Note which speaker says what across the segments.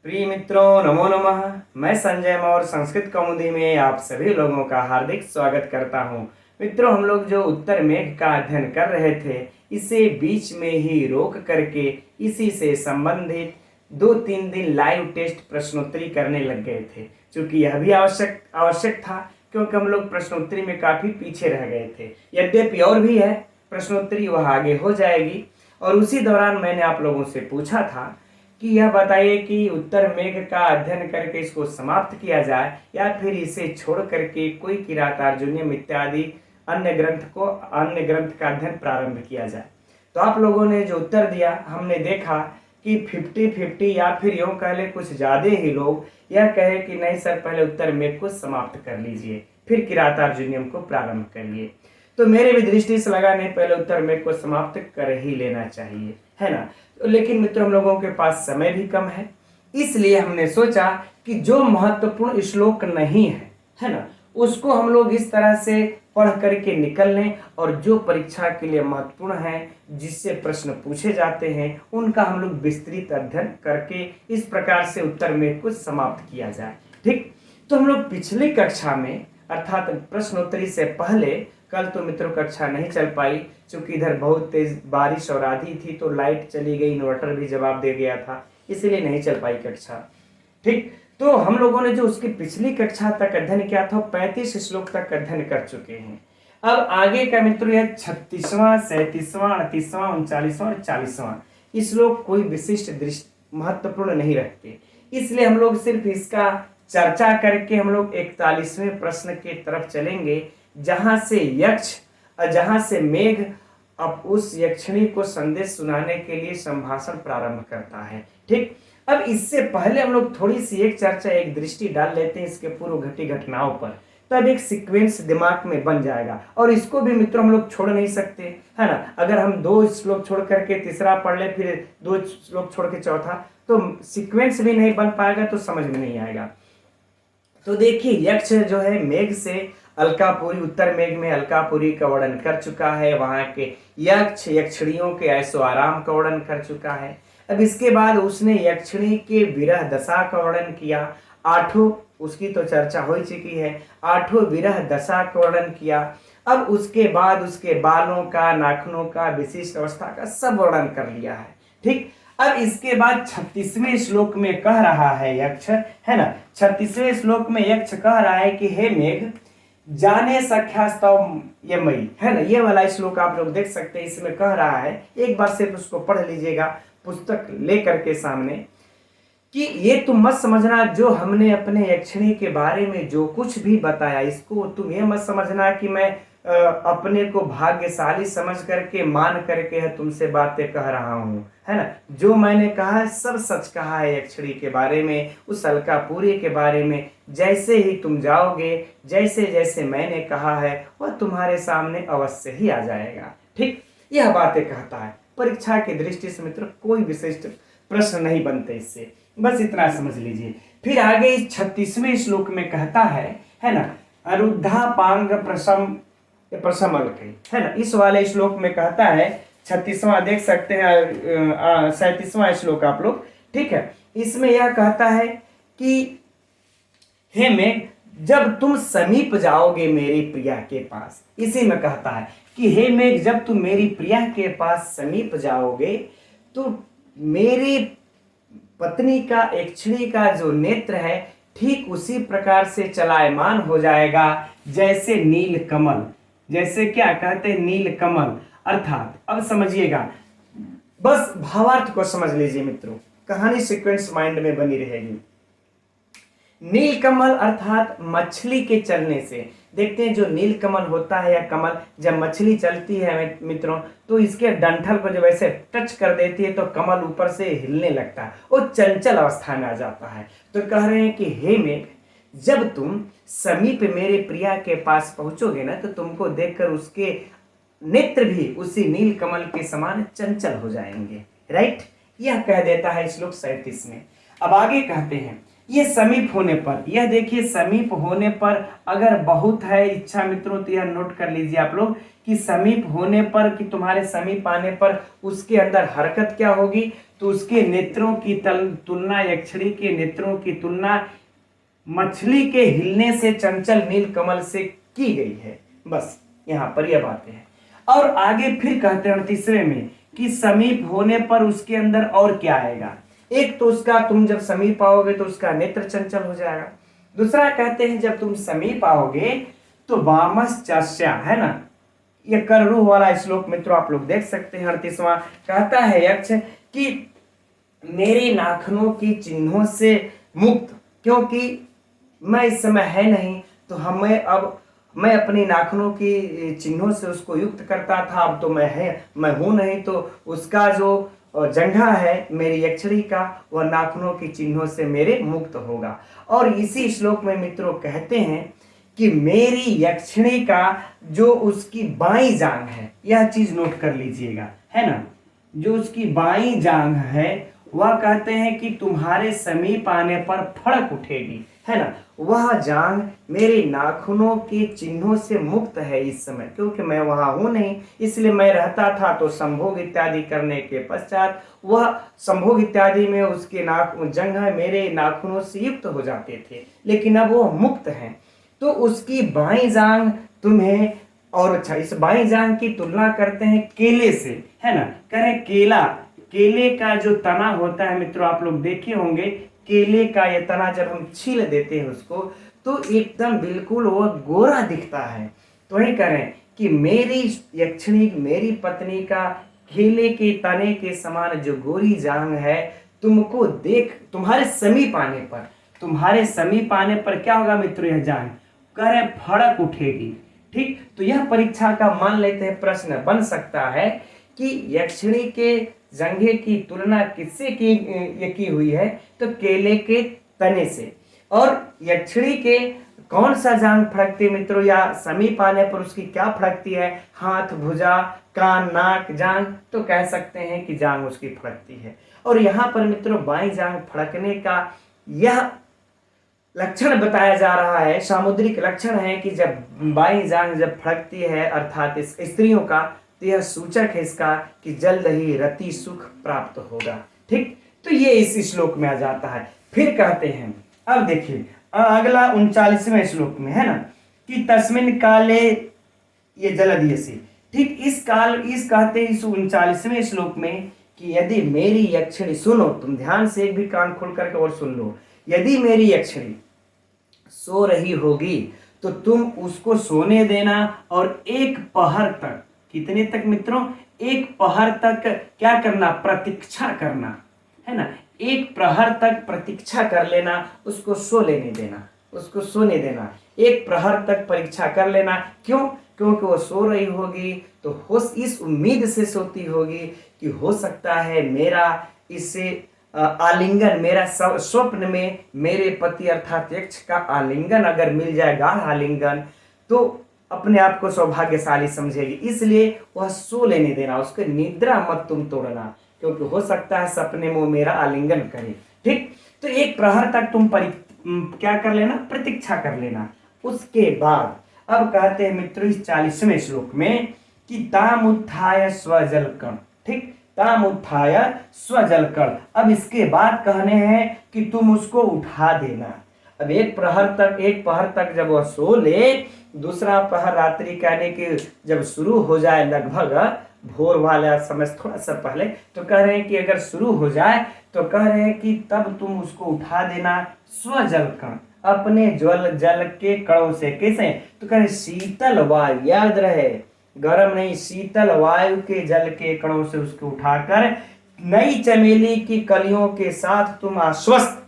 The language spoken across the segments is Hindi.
Speaker 1: प्रिय मित्रों, नमो नमः। मैं संजय मौर्य संस्कृत कौमुदी में आप सभी लोगों का हार्दिक स्वागत करता हूं। मित्रों, हम लोग जो उत्तर मेघ का अध्ययन कर रहे थे, इसे बीच में ही रोक करके इसी से संबंधित 2-3 दिन लाइव टेस्ट प्रश्नोत्तरी करने लग गए थे। क्योंकि यह भी आवश्यक था, क्योंकि हम लोग प्रश्नोत्तरी में काफ़ी पीछे रह गए थे। यद्यपि और भी है प्रश्नोत्तरी, वह आगे हो जाएगी। और उसी दौरान मैंने आप लोगों से पूछा था कि यह बताइए कि उत्तर मेघ का अध्ययन करके इसको समाप्त किया जाए या फिर इसे छोड़ करके कोई किरातार्जुनीयम इत्यादि अन्य ग्रंथ का अध्ययन प्रारंभ किया जाए। तो आप लोगों ने जो उत्तर दिया, हमने देखा कि 50-50 या फिर यूँ कह ले कुछ ज़्यादा ही लोग यह कहे कि नहीं सर, पहले उत्तर मेघ को समाप्त कर लीजिए, फिर किरातार्जुनीयम को प्रारंभ करिए। तो मेरे भी दृष्टि से लगा नहीं, पहले उत्तर मेघ को समाप्त कर ही लेना चाहिए, है ना। लेकिन मित्रों, हम लोगों के पास समय भी कम है, इसलिए हमने सोचा कि जो महत्वपूर्ण श्लोक नहीं है ना, उसको हम लोग इस तरह से पढ़ करके निकल लें, और जो परीक्षा के लिए महत्वपूर्ण है, जिससे प्रश्न पूछे जाते हैं, उनका हम लोग विस्तृत अध्ययन करके इस प्रकार से उत्तर में कुछ समाप्त किया जाए। ठीक, तो हम लोग पिछली कक्षा में अर्थात प्रश्नोत्तरी से पहले, कल तो मित्रों कक्षा नहीं चल पाई क्योंकि इधर बहुत तेज बारिश और आधी थी, तो लाइट चली गई, इन्वर्टर भी जवाब दे गया था, इसीलिए नहीं चल पाई कक्षा। ठीक, तो हम लोगों ने जो उसकी पिछली कक्षा तक अध्ययन किया था, 35 श्लोक तक अध्ययन कर चुके हैं। अब आगे का मित्रों यह 36वां, 37वां, 38वां, 39वां और 40वां श्लोक कोई विशिष्ट महत्वपूर्ण नहीं रखते, इसलिए हम लोग सिर्फ इसका चर्चा करके हम लोग 41वें प्रश्न के तरफ चलेंगे, जहां से मेघ अब उस यक्षिणी को संदेश सुनाने के लिए संभाषण प्रारंभ करता है। ठीक, अब इससे पहले हम लोग थोड़ी सी एक चर्चा, एक दृष्टि डाल लेते हैं इसके पूर्व घटी घटनाओं पर, तब एक सीक्वेंस दिमाग में बन जाएगा। और इसको भी मित्रों हम लोग छोड़ नहीं सकते, है ना। अगर हम 2 श्लोक छोड़ करके तीसरा पढ़ ले, फिर 2 श्लोक छोड़ के चौथा, तो सीक्वेंस भी नहीं बन पाएगा, तो समझ में नहीं आएगा। तो देखिए, यक्ष जो है मेघ से अलकापुरी, उत्तर मेघ में अलकापुरी का वर्णन कर चुका है, वहां के यक्ष यक्षिणियों के ऐसो आराम का वर्णन कर चुका है। अब इसके बाद उसने यक्षिणी के विरह दशा का वर्णन किया, 8 उसकी तो चर्चा हो चुकी है, 8 विरह दशा का वर्णन किया। अब उसके बाद उसके बालों का, नाखूनों का, विशिष्ट अवस्था का सब वर्णन कर लिया है। ठीक, अब इसके बाद 36वें श्लोक में कह रहा है यक्ष, है ना, 36वें श्लोक में यक्ष कह रहा है कि हे मेघ, जाने सख्यास्तव ये मई, है ना। ये वाला श्लोक आप लोग देख सकते हैं, इसमें कह रहा है, एक बार सिर्फ उसको पढ़ लीजिएगा पुस्तक लेकर के सामने, कि ये तुम मत समझना जो हमने अपने यक्षिणी के बारे में जो कुछ भी बताया, इसको तुम ये मत समझना कि मैं अपने को भाग्यशाली समझ करके मान करके है तुमसे बातें कह रहा हूँ, है ना। जो मैंने कहा है सब सच कहा है यक्षिणी के बारे में, उस अलकापुरी के बारे में। जैसे ही तुम जाओगे, जैसे जैसे मैंने कहा है, वह तुम्हारे सामने अवश्य ही आ जाएगा। ठीक, यह बातें कहता है। परीक्षा की दृष्टि से मित्र कोई विशिष्ट प्रश्न नहीं बनते इससे, बस इतना समझ लीजिए। फिर आगे इस 36वें श्लोक में कहता है ना, अरुद्धा पांग प्रशमल, है ना। इस वाले श्लोक में कहता है, 36वां देख सकते हैं, 37वां श्लोक आप लोग, ठीक है। इसमें यह कहता है कि हे मेघ, जब तुम समीप जाओगे मेरी प्रिया के पास, इसी में कहता है कि हे मेघ, जब तुम मेरी प्रिया के पास समीप जाओगे, तो मेरी पत्नी का, यक्षिणी का जो नेत्र है, ठीक उसी प्रकार से चलायमान हो जाएगा जैसे नील कमल। जैसे क्या कहते हैं, नील कमल। अर्थात अब समझिएगा, बस भावार्थ को समझ लीजिए मित्रों, कहानी सीक्वेंस माइंड में बनी रहेगी। नील कमल अर्थात मछली के चलने से, देखते हैं जो नील कमल होता है या कमल, जब मछली चलती है मित्रों, तो इसके डंठल को जब ऐसे टच कर देती है तो कमल ऊपर से हिलने लगता है, वो चंचल अवस्था में आ जाता है। तो कह रहे हैं कि हे मेघ, जब तुम समीप मेरे प्रिया के पास पहुंचोगे ना, तो तुमको देखकर उसके नेत्र भी उसी नील कमल के समान चंचल हो जाएंगे। राइट, यह कह देता है श्लोक 37 में। अब आगे कहते हैं ये समीप होने पर, यह देखिए समीप होने पर अगर बहुत है इच्छा मित्रों तो यह नोट कर लीजिए आप लोग कि समीप होने पर, कि तुम्हारे समीप आने पर उसके अंदर हरकत क्या होगी, तो उसके नेत्रों की तुलना, यक्षिणी के नेत्रों की तुलना मछली के हिलने से चंचल नील कमल से की गई है। बस यहाँ पर यह बातें हैं। और आगे फिर कहते हैं तीसरे में कि समीप होने पर उसके अंदर और क्या आएगा। एक तो उसका, तुम जब समीप आओगे तो उसका नेत्र चंचल हो जाएगा। दूसरा कहते हैं जब तुम समीप आओगे तो वामस चर्चा, है ना, ये कररू वाला श्लोक मित्रों आप लोग देख सकते हैं। 38वां कहता है यक्ष कि मेरे नाखूनों की चिन्हों से मुक्त, क्योंकि मैं इस समय है नहीं तो हमें अब मैं अपनी नाखूनों की चिन्हों से उसको युक्त करता था, अब तो मैं हूं नहीं, तो उसका जो जंघा है मेरी यक्षिणी का, वह नाखूनों की चिन्हों से मेरे मुक्त होगा। और इसी श्लोक में मित्रों कहते हैं कि मेरी यक्षिणी का जो उसकी बाईं जांघ है, यह चीज नोट कर लीजिएगा, है ना, जो उसकी बाईं जांघ है वह कहते हैं कि तुम्हारे समीप आने पर फड़क उठेगी, है ना। वह जांघ मेरे नाखूनों के चिन्हों से मुक्त है इस समय, क्योंकि मैं वहां हूं नहीं, इसलिए मैं रहता था तो संभोग इत्यादि करने के पश्चात वह संभोग इत्यादि में उसके जंघ मेरे नाखूनों से युक्त हो जाते थे, लेकिन अब वो मुक्त हैं। तो उसकी बाईं जांघ तुम्हें, और अच्छा इस बाईं जांघ की तुलना करते हैं केले से, है ना। करें केला, केले का जो तना होता है मित्रों आप लोग देखे होंगे, केले का ये तना जब हम छील देते हैं उसको तो एकदम बिल्कुल वो गोरा दिखता है। तो वही करें कि मेरी यक्षिणी, मेरी पत्नी का केले के तने के समान जो गोरी जांघ है, तुमको देख तुम्हारे समीप आने पर, तुम्हारे समीप आने पर क्या होगा मित्रों, यह जांघ करे फड़क उठेगी। ठीक, तो यह परीक्षा का मान लेते हैं प्रश्न बन सकता है कि यक्षिणी के जंघे की तुलना किससे की हुई है, तो केले के तने से। और यक्षिणी के कौन सा जांघ फड़कती मित्रों, या समीप आने पर उसकी क्या फड़कती है, हाथ, भुजा, कान, नाक, जांघ, तो कह सकते हैं कि जांघ उसकी फड़कती है। और यहाँ पर मित्रों बाईं जांघ फड़कने का यह लक्षण बताया जा रहा है, सामुद्रिक लक्षण है कि जब बाईं जांघ जब फड़कती है अर्थात स्त्रियों का, तो यह सूचक है इसका कि जल्द ही रति सुख प्राप्त होगा। ठीक, तो ये इस श्लोक में आ जाता है। फिर कहते हैं, अब देखिए अगला 39वें श्लोक में, है ना, कि तस्मिन काले, ये जलदयसी। ठीक, इस कहते हैं इस 39वें श्लोक में कि यदि मेरी यक्षिणी, सुनो तुम ध्यान से, एक भी कान खोल करके और सुन लो, यदि मेरी यक्षिणी सो रही होगी तो तुम उसको सोने देना और एक पहर तक, कितने तक मित्रों, एक पहर तक क्या करना, प्रतीक्षा करना, है ना, एक प्रहर तक प्रतीक्षा कर लेना, उसको सो लेने देना, उसको सोने देना, एक प्रहर तक परीक्षा कर लेना। क्यों, क्योंकि वो सो रही होगी तो हो इस उम्मीद से सोती होगी कि हो सकता है मेरा इससे आलिंगन, मेरा स्वप्न में मेरे पति अर्थात यक्ष का आलिंगन अगर मिल जाए, गाढ़ आलिंगन, तो अपने आप को सौभाग्यशाली समझेगी, इसलिए वह सो लेने देना, उसके निद्रा मत तुम तोड़ना, क्योंकि हो सकता है सपने में वो मेरा आलिंगन करे। ठीक, तो एक प्रहर तक तुम क्या कर लेना, प्रतीक्षा कर लेना। उसके बाद अब कहते हैं मित्रों इस 40वें श्लोक में कि ताम उत्थाय स्वजल कण। ठीक, ताम उत्थाय स्वजल कण। अब इसके बाद कहने हैं कि तुम उसको उठा देना। अब एक पहर तक जब वह सो ले, दूसरा पहर रात्रि कहने के जब शुरू हो जाए, लगभग भोर वाला समय थोड़ा सा पहले, तो कह रहे हैं कि अगर शुरू हो जाए तो कह रहे हैं कि तब तुम उसको उठा देना स्वजल कण, अपने जल के कणों से। कैसे, तो कह रहे शीतल वायु, याद रहे गर्म नहीं, शीतल वायु के जल के कणों से उसको उठाकर नई चमेली की कलियों के साथ तुम आश्वस्त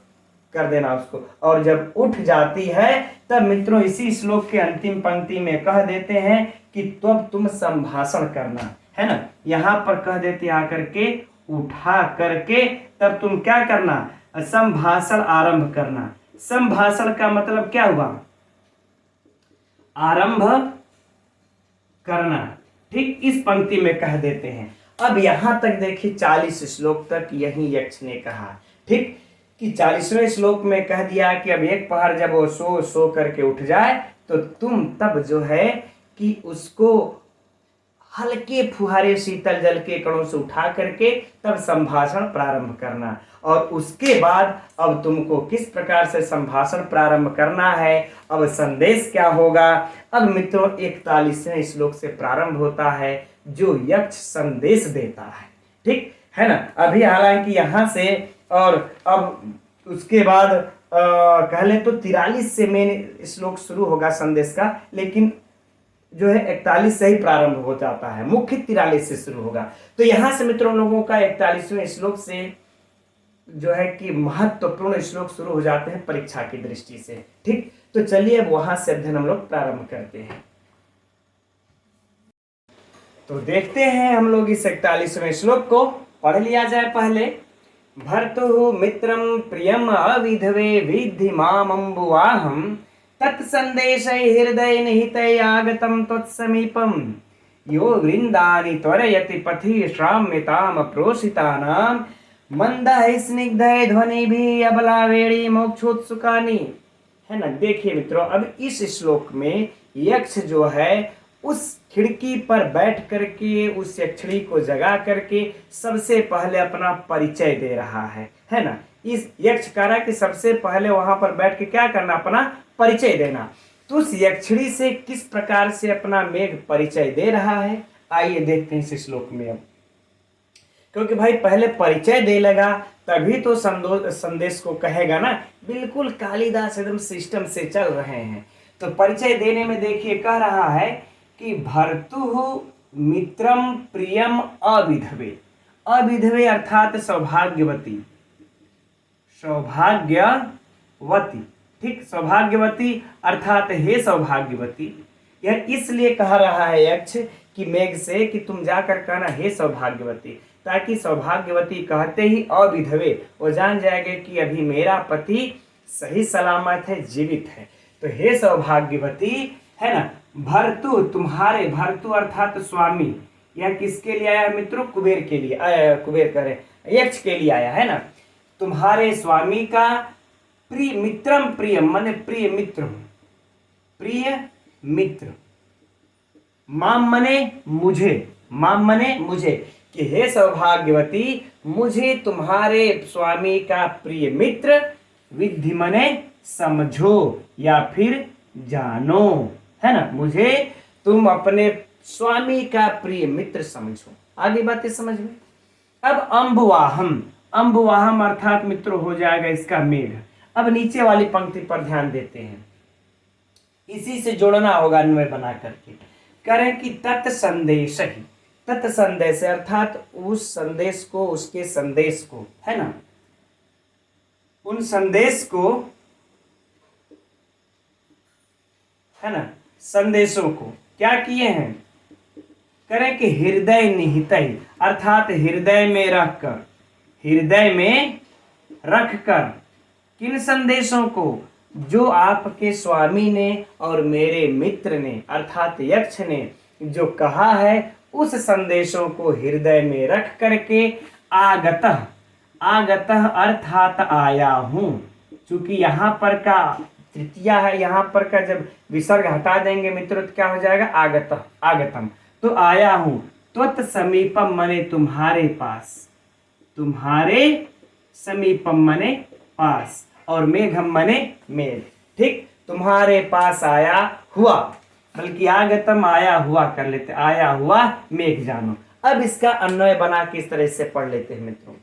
Speaker 1: कर देना उसको। और जब उठ जाती है तब मित्रों इसी श्लोक के अंतिम पंक्ति में कह देते हैं कि तब तुम संभाषण करना, है ना, यहां पर कह देते आकर के उठा करके तब तुम क्या करना, संभाषण आरंभ करना। संभाषण का मतलब क्या हुआ, आरंभ करना। ठीक, इस पंक्ति में कह देते हैं। अब यहां तक देखिए 40 श्लोक तक यही यक्ष ने कहा। ठीक, कि 40वें श्लोक में कह दिया कि अब एक पहर जब वो सो करके उठ जाए तो तुम तब जो है कि उसको हल्के फुहारे शीतल जल के कणों से उठा करके तब संभाषण प्रारंभ करना। और उसके बाद अब तुमको किस प्रकार से संभाषण प्रारंभ करना है, अब संदेश क्या होगा। अब मित्रों 41वें श्लोक से प्रारंभ होता है जो यक्ष संदेश देता है, ठीक है ना। अभी हालांकि यहां से और अब उसके बाद कह ले तो 43 से मेन श्लोक शुरू होगा संदेश का, लेकिन जो है 41 से ही प्रारंभ हो जाता है, मुख्य 43 से शुरू होगा। तो यहां से मित्रों लोगों का 41वें श्लोक से जो है कि महत्वपूर्ण श्लोक शुरू हो जाते हैं परीक्षा की दृष्टि से, ठीक। तो चलिए अब वहां से अध्ययन हम लोग प्रारंभ करते हैं। तो देखते हैं हम लोग इस 41वें श्लोक को, पढ़ लिया जाए पहले। भर्तुः मित्रं प्रियम अविधवे विद्धि मामम्बुवाहं तत्संदेशै हृदय निहितै आगतं त्वत्समीपं यो वृन्दानि त्वरयति पथि श्राम्यताम प्रोषितानां मंदः स्निग्धै ध्वनिभिः अबलावेणी मोक्षोत्सुकानि, है ना। देखिए मित्रों, अब इस श्लोक में यक्ष जो है उस खिड़की पर बैठ करके उस यक्षिणी को जगा करके सबसे पहले अपना परिचय दे रहा है ना। इस यक्ष कह रहा है कि सबसे पहले वहां पर बैठ के क्या करना, अपना परिचय देना। तो उस यक्षिणी से किस प्रकार से अपना मेघ परिचय दे रहा है, आइए देखते हैं इस श्लोक में। अब क्योंकि भाई पहले परिचय दे लगा तभी तो संदेश को कहेगा ना। बिल्कुल कालिदास एकदम सिस्टम से चल रहे हैं। तो परिचय देने में देखिए कह रहा है कि भर्तुः मित्रम प्रियम अविधवे, अविधवे अर्थात सौभाग्यवती, सौभाग्यवती, ठीक। सौभाग्यवती अर्थात हे सौभाग्यवती। यह इसलिए कह रहा है यक्ष कि मेघ से कि तुम जाकर कहना हे सौभाग्यवती, ताकि सौभाग्यवती कहते ही अविधवे वो जान जाएंगे कि अभी मेरा पति सही सलामत है, जीवित है। तो हे सौभाग्यवती, है ना। भर्तु तुम्हारे, भर्तु अर्थात स्वामी, यह किसके लिए आया मित्रों, कुबेर के लिए आया, कुबेर करे यक्ष के लिए आया, है ना। तुम्हारे स्वामी का प्रिय मित्रम, प्रियम माने प्रिय मित्र, प्रिय मित्र, माम मने मुझे, माम मने मुझे, कि हे सौभाग्यवती मुझे तुम्हारे स्वामी का प्रिय मित्र, विद्धि मने समझो या फिर जानो, है ना। मुझे तुम अपने स्वामी का प्रिय मित्र समझो। आगे बातें समझ में। अब अम्बुवाहम, अम्बुवाहम अर्थात मित्रों हो जाएगा इसका मेघ। अब नीचे वाली पंक्ति पर ध्यान देते हैं, इसी से जोड़ना होगा अन्वय बना करके। करें कि तत्संदेश ही, तत्संदेश अर्थात उस संदेश को, उसके संदेश को, है ना, उन संदेश को, है ना, संदेशों को क्या किए हैं, करें कि हृदय निहित अर्थात हृदय में रखकर, हृदय में रखकर किन संदेशों को, जो आपके स्वामी ने और मेरे मित्र ने अर्थात यक्ष ने जो कहा है उस संदेशों को हृदय में रख करके आगतः, आगतः अर्थात आया हूं। चूंकि यहाँ पर का तृतीया है, यहाँ पर का जब विसर्ग हटा देंगे मित्रों तो क्या हो जाएगा, आगतः, आगतम। तो आया हूं त्वत् समीपम मने तुम्हारे पास, तुम्हारे समीपम मने पास, और मेघम मने मेघ, ठीक। तुम्हारे पास आया हुआ, बल्कि आगतम आया हुआ कर लेते, आया हुआ मेघ जानो। अब इसका अन्वय बना के इस तरह से पढ़ लेते हैं मित्रों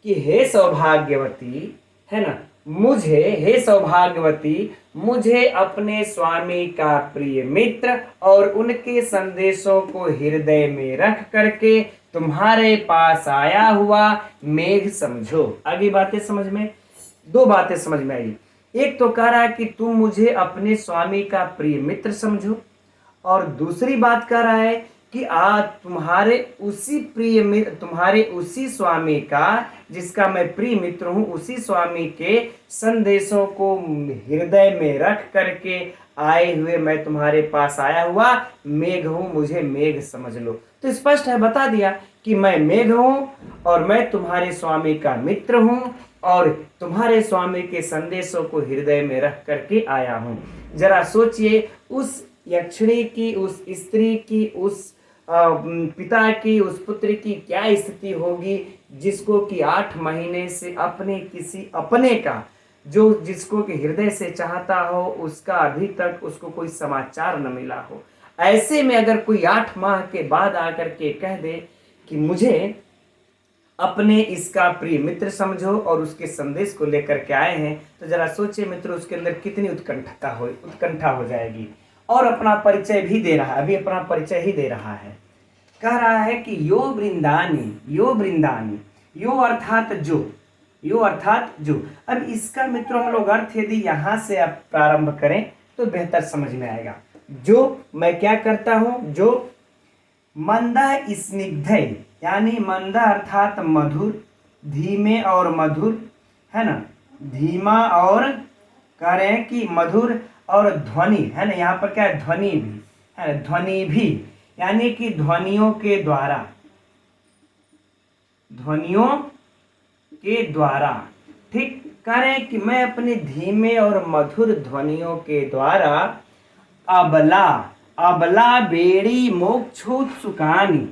Speaker 1: कि हे सौभाग्यवती, है ना, मुझे, हे सौभाग्यवती मुझे अपने स्वामी का प्रिय मित्र और उनके संदेशों को हृदय में रख करके तुम्हारे पास आया हुआ मेघ समझो। आगे बातें समझ में, दो बातें समझ में आई। एक तो कह रहा है कि तुम मुझे अपने स्वामी का प्रिय मित्र समझो, और दूसरी बात कह रहा है कि आज तुम्हारे उसी प्रिय मित्र, तुम्हारे उसी स्वामी का जिसका मैं प्रिय मित्र हूं, उसी स्वामी के संदेशों को हृदय में रख करके आए हुए मैं तुम्हारे पास आया हुआ मेघ हूं, मुझे मेघ समझ लो। तो स्पष्ट है, बता दिया कि मैं मेघ हूँ और मैं तुम्हारे स्वामी का मित्र हूँ और तुम्हारे स्वामी के संदेशों को हृदय में रख करके आया हूँ। जरा सोचिए, उस यक्षिणी की, उस स्त्री की, उस पिता की, उस पुत्र की क्या स्थिति होगी जिसको कि 8 महीने से अपने किसी अपने का, जो जिसको कि हृदय से चाहता हो, उसका अभी तक उसको कोई समाचार न मिला हो। ऐसे में अगर कोई 8 माह के बाद आकर के कह दे कि मुझे अपने इसका प्रिय मित्र समझो और उसके संदेश को लेकर के आए हैं, तो जरा सोचिए मित्रों, उसके अंदर कितनी उत्कंठा हो जाएगी। और अपना परिचय भी दे रहा है, अभी अपना परिचय ही दे रहा है। कह रहा है कि यो वृंदानी, यो वृंदानी, यो अर्थात जो, यो अर्थात जो। अब इसका मित्रों हम लोग अर्थ यदि यहाँ से आप प्रारंभ करें तो बेहतर समझ में आएगा। जो मैं क्या करता हूं, जो मंदा स्निग्ध, यानी मंदा अर्थात मधुर, धीमे और मधुर, है ना, धीमा और कह रहे हैं कि मधुर और ध्वनि, है ना, यहाँ पर क्या है, ध्वनि भी है, ध्वनि भी, यानी कि ध्वनियों के द्वारा, ध्वनियों के द्वारा, ठीक, कह रहे हैं कि मैं अपने धीमे और मधुर ध्वनियों के द्वारा अबला, अबला बेड़ी मोक्षोत्सुकानी,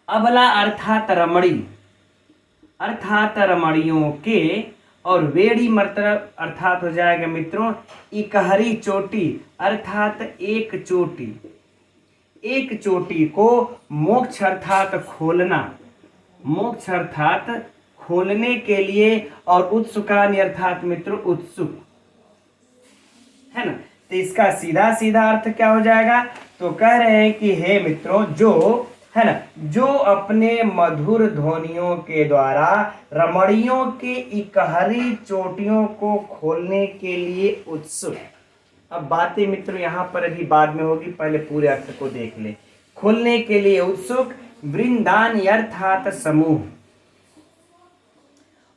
Speaker 1: अबला अर्थात रमणी, अर्थात रमणियों के, और वेड़ी मतलब अर्थात हो जाएगा मित्रों इकहरी चोटी, अर्थात एक चोटी, एक चोटी को मोक्ष अर्थात खोलना, मोक्ष अर्थात खोलने के लिए, और उत्सुकानी अर्थात मित्रों उत्सुक, है ना। तो इसका सीधा सीधा अर्थ क्या हो जाएगा, तो कह रहे हैं कि हे मित्रों, जो है ना, जो अपने मधुर ध्वनियों के द्वारा रमणियों के इकहरी चोटियों को खोलने के लिए उत्सुक। अब बातें मित्रों यहाँ पर अभी बाद में होगी, पहले पूरे अर्थ को देख ले। खोलने के लिए उत्सुक, वृंदान अर्थात समूह,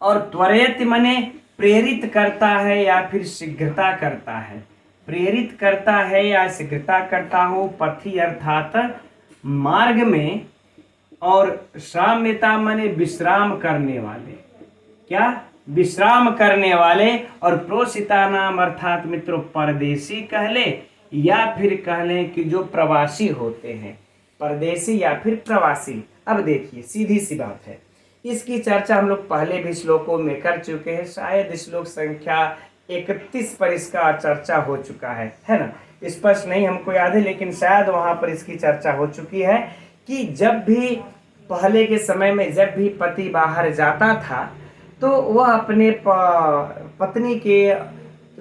Speaker 1: और त्वरित मने प्रेरित करता है या फिर शीघ्रता करता है, प्रेरित करता है या शीघ्रता करता हूँ, पथी अर्थात मार्ग में, और श्राम्यता मने विश्राम करने वाले, क्या, विश्राम करने वाले, और प्रोसिता नाम अर्थात मित्रों परदेसी कह ले या फिर कह लें कि जो प्रवासी होते हैं, परदेसी या फिर प्रवासी। अब देखिए सीधी सी बात है, इसकी चर्चा हम लोग पहले भी श्लोकों में कर चुके हैं, शायद श्लोक संख्या 31 पर इसका चर्चा हो चुका है ना, स्पष्ट नहीं हमको याद है, लेकिन शायद वहां पर इसकी चर्चा हो चुकी है कि जब भी पहले के समय में जब भी पति बाहर जाता था तो वह अपने पत्नी के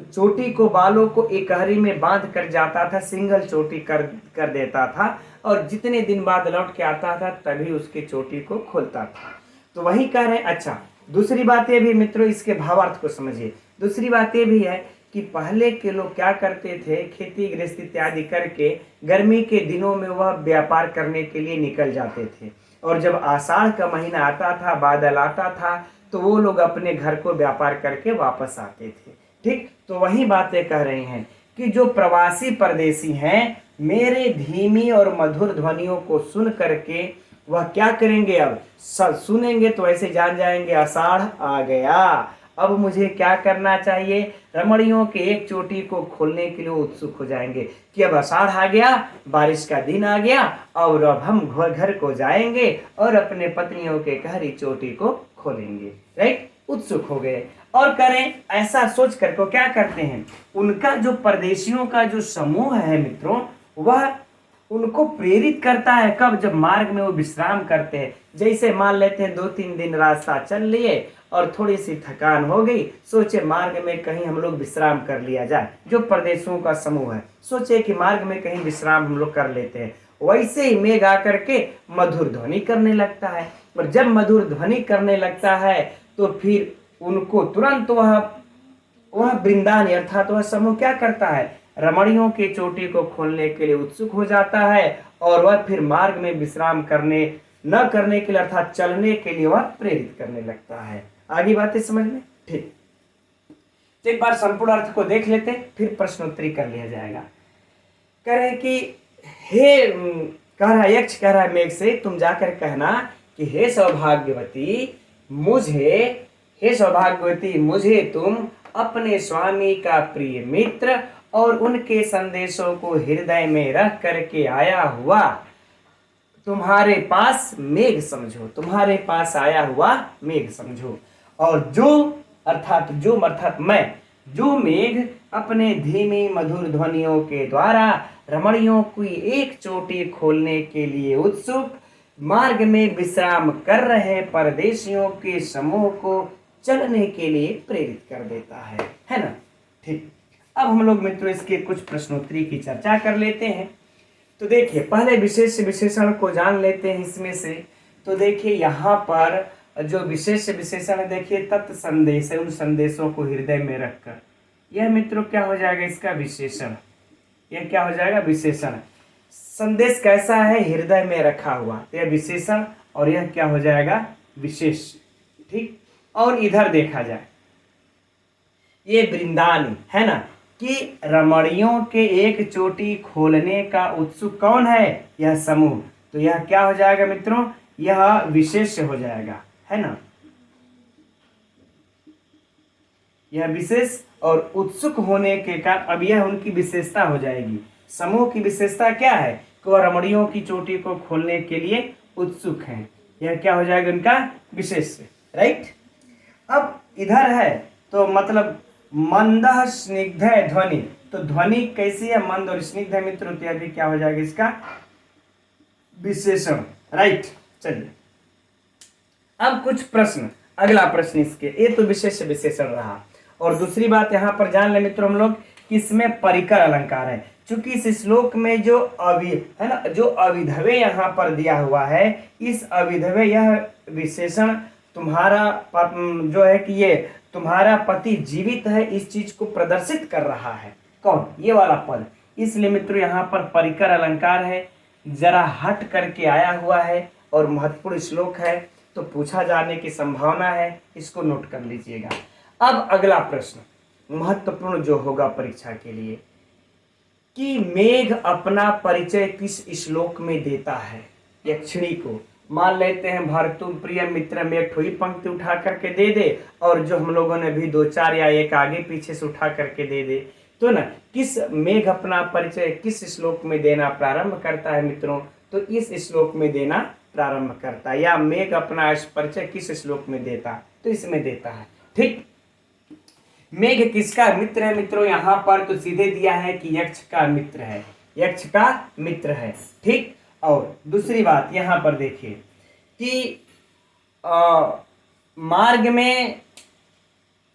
Speaker 1: चोटी को, बालों को एकहरी में बांध कर जाता था, सिंगल चोटी कर देता था, और जितने दिन बाद लौट के आता था तभी उसकी चोटी को खोलता था। तो वही कह रहे हैं। अच्छा, दूसरी बात ये भी मित्रों, इसके भावार्थ को समझिए। दूसरी बात ये भी है कि पहले के लोग क्या करते थे, खेती गृहस्थी इत्यादि करके गर्मी के दिनों में वह व्यापार करने के लिए निकल जाते थे, और जब आषाढ़ का महीना आता था, बादल आता था, तो वो लोग अपने घर को व्यापार करके वापस आते थे। ठीक, तो वही बातें कह रहे हैं कि जो प्रवासी परदेसी हैं, मेरे धीमी और मधुर ध्वनियों को सुन करके वह क्या करेंगे, अब सुनेंगे तो ऐसे जान जाएंगे आषाढ़ आ गया, अब मुझे क्या करना चाहिए, रमणियों के एक चोटी को खोलने के लिए उत्सुक हो जाएंगे कि अब आषाढ़ आ गया, बारिश का दिन आ गया, और अब हम घर को जाएंगे और अपने पत्नियों के गहरी चोटी को खोलेंगे। राइट, उत्सुक हो गए। और करें ऐसा सोच कर को क्या करते हैं, उनका जो परदेशियों का जो समूह है मित्रों, वह उनको प्रेरित करता है कब, जब मार्ग में वो विश्राम करते हैं। जैसे मान लेते हैं 2-3 दिन रास्ता चल लिए और थोड़ी सी थकान हो गई, सोचे मार्ग में कहीं हम लोग विश्राम कर लिया जाए। जो परदेशों का समूह है सोचे कि मार्ग में कहीं विश्राम हम लोग कर लेते हैं। वैसे ही मेघ आकर के मधुर ध्वनि करने लगता है, और जब मधुर ध्वनि करने लगता है तो फिर उनको तुरंत वह वृंदान अर्थात वह समूह क्या करता है, रमणियों की चोटी को खोलने के लिए उत्सुक हो जाता है, और वह फिर मार्ग में विश्राम न करने के लिए अर्थात चलने के लिए वह प्रेरित करने लगता है। आगे बातें समझ में? ठीक, तो एक बार संपूर्ण अर्थ को देख लेते, फिर प्रश्नोत्तरी कर लिया जाएगा। कह रहे कि हे कह रहा है, यक्ष कह रहा है मेघ से, तुम जाकर कहना कि हे सौभाग्यवती मुझे तुम अपने स्वामी का प्रिय मित्र और उनके संदेशों को हृदय में रख करके आया हुआ तुम्हारे पास मेघ समझो, तुम्हारे पास आया हुआ मेघ समझो। और अर्थात मैं, जो मेघ अपने धीमी मधुर ध्वनियों के द्वारा रमणियों की एक चोटी खोलने के लिए उत्सुक मार्ग में विश्राम कर रहे परदेशियों के समूह को चलने के लिए प्रेरित कर देता है ना। ठीक, अब हम लोग मित्रों इसके कुछ प्रश्नोत्तरी की चर्चा कर लेते हैं। तो देखिए, पहले विशेष विशेषण को जान लेते हैं इसमें से। तो देखिए यहाँ पर जो विशेष विशेषण है, देखिए तत्संदेश है, उन संदेशों को हृदय में रखकर, यह मित्रों क्या हो जाएगा, इसका विशेषण। यह क्या हो जाएगा, विशेषण। संदेश कैसा है, हृदय में रखा हुआ, तो यह विशेषण, और यह क्या हो जाएगा, विशेष। ठीक, और इधर देखा जाए, ये वृंदानी है ना, कि रमणियों के एक चोटी खोलने का उत्सुक कौन है, यह समूह। तो यह क्या हो जाएगा मित्रों, यह विशेष हो जाएगा, है ना। यह विशेष और उत्सुक होने के कारण अब यह उनकी विशेषता हो जाएगी। समूह की विशेषता क्या है कि वह रमणियों की चोटी को खोलने के लिए उत्सुक हैं। यह क्या हो जाएगा, उनका विशेष, राइट। अब इधर है तो मतलब मंद स्निग्ध ध्वनि, तो ध्वनि कैसी है, मंद और स्निग्ध है मित्रों, तो यह भी क्या हो जाएगा, इसका विशेषण, राइट। चलिए अब कुछ प्रश्न, अगला प्रश्न इसके, ये तो विशेष विशेषण रहा। और दूसरी बात यहाँ पर जान ले मित्रों हम लोग कि इसमें परिकर अलंकार है। चूंकि इस श्लोक में जो है ना, जो अविधवे यहाँ पर दिया हुआ है, इस अविधवे, यह विशेषण तुम्हारा जो है कि ये तुम्हारा पति जीवित है, इस चीज को प्रदर्शित कर रहा है। कौन, ये वाला पद। इसलिए मित्रों यहाँ पर परिकर अलंकार है, जरा हट करके आया हुआ है और महत्वपूर्ण श्लोक है, तो पूछा जाने की संभावना है, इसको नोट कर लीजिएगा। अब अगला प्रश्न महत्वपूर्ण जो होगा परीक्षा के लिए, कि मेघ अपना परिचय किस श्लोक में देता है यक्षिणी को। मान लेते हैं भर्तुम प्रिय मित्र में एक ठोई पंक्ति उठा करके दे दे, और जो हम लोगों ने भी 2-4 या एक आगे पीछे से उठा करके दे दे, तो ना किस मेघ अपना परिचय किस श्लोक में देना प्रारंभ करता है मित्रों, तो इस श्लोक में देना प्रारंभ करता है। या मेघ अपना परिचय किस श्लोक में देता, तो इसमें देता है। ठीक, मेघ किसका मित्र है मित्रों, यहाँ पर तो सीधे दिया है कि यक्ष का मित्र है, यक्ष का मित्र है। ठीक, और दूसरी बात यहाँ पर देखिए कि मार्ग में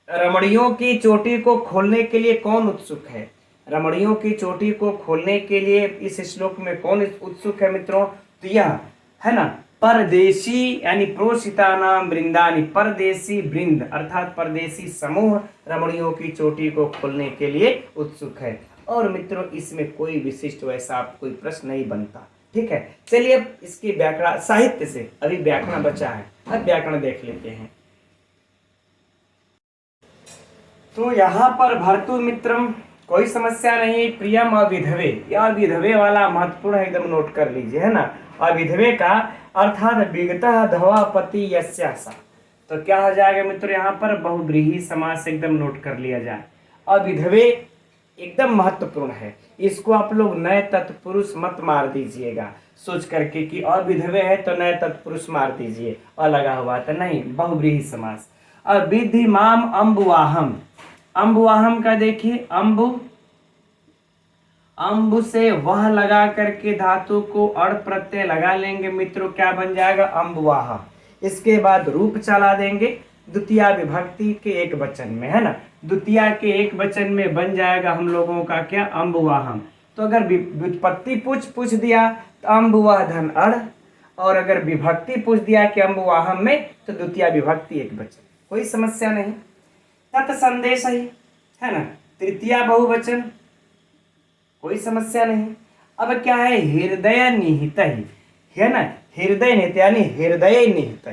Speaker 1: रमणियों की चोटी को खोलने के लिए कौन उत्सुक है, रमणियों की चोटी को खोलने के लिए इस श्लोक में कौन उत्सुक है मित्रों, तो यह है ना परदेशी, यानी प्रोषिता नाम वृंदानी, परदेशी वृंद अर्थात परदेशी समूह रमणियों की चोटी को खोलने के लिए उत्सुक है। और मित्रों इसमें कोई विशिष्ट वैसा कोई प्रश्न नहीं बनता। ठीक है, चलिए अब इसकी व्याकरण साहित्य से, अभी व्याकरण बचा है, अब व्याकरण देख लेते हैं। तो यहाँ पर भर्तु मित्रम कोई समस्या नहीं, प्रियम अविधवे, यह विधवे वाला महत्वपूर्ण है, एकदम नोट कर लीजिए, है ना। अविधवे का अर्थात विगतः धवापति यस्यासा, तो क्या हो जाएगा मित्रों, यहाँ पर बहुव्रीहि समास एकदम नोट कर लिया जाए। अविधवे एकदम महत्वपूर्ण है, इसको आप लोग नए तत्पुरुष मत मार दीजिएगा सोच करके कि अविधवे है तो नए तत्पुरुष मार दीजिए, अ लगा हुआ था, नहीं, बहुव्रीहि समास। और विधि माम अम्बुवाहम, अम्बुवाहम का देखिए, अम्बु से वह लगा करके धातु को अड़ प्रत्यय लगा लेंगे मित्रों, क्या बन जाएगा, अम्बुवाह। इसके बाद रूप चला देंगे द्वितीय विभक्ति के एक वचन में, है ना, द्वितीय के एक वचन में बन जाएगा हम लोगों का क्या, अम्बुवाहम। तो अगर व्युत्पत्ति पूछ दिया तो अम्बुवाह धन अड़, और अगर विभक्ति पूछ दिया कि अम्बुवाहम में, तो द्वितीय विभक्ति एक वचन, कोई समस्या नहीं। तत्संदेश ही है ना, तृतीय बहुवचन, कोई समस्या नहीं। अब क्या है, हृदय निहित ही है ना, हृदय निहित यानी हृदय निहित,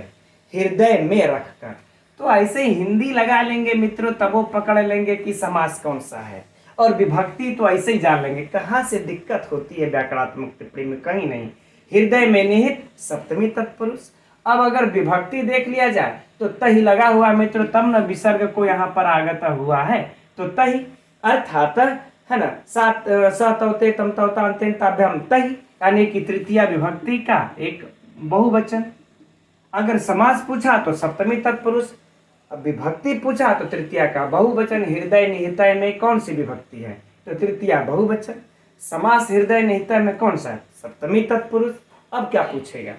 Speaker 1: हृदय में रखकर, तो ऐसे ही हिंदी लगा लेंगे मित्रों, तब वो पकड़ लेंगे कि समास कौन सा है। और विभक्ति तो ऐसे ही जान लेंगे, कहाँ से दिक्कत होती है व्याकरणात्मक टिप्पणी में, कहीं नहीं, हृदय में निहित सप्तमी तत्पुरुष। अब अगर विभक्ति देख लिया जाए तो तही लगा हुआ मित्रों, तब न विसर्ग को यहाँ पर आगत हुआ है, तो तही अर्थात है ना, सात सतौते तम तौता अंत्यंताभ्याम तही, यानी कि तृतीया विभक्ति का एक बहुवचन। अगर समास पूछा तो सप्तमी तत्पुरुष, अब विभक्ति पूछा तो तृतीया का बहुवचन। हृदय निहितय में कौन सी विभक्ति है, तो तृतीया बहुवचन। समास हृदय निहितय में कौन सा है, सप्तमी तत्पुरुष। अब क्या पूछेगा,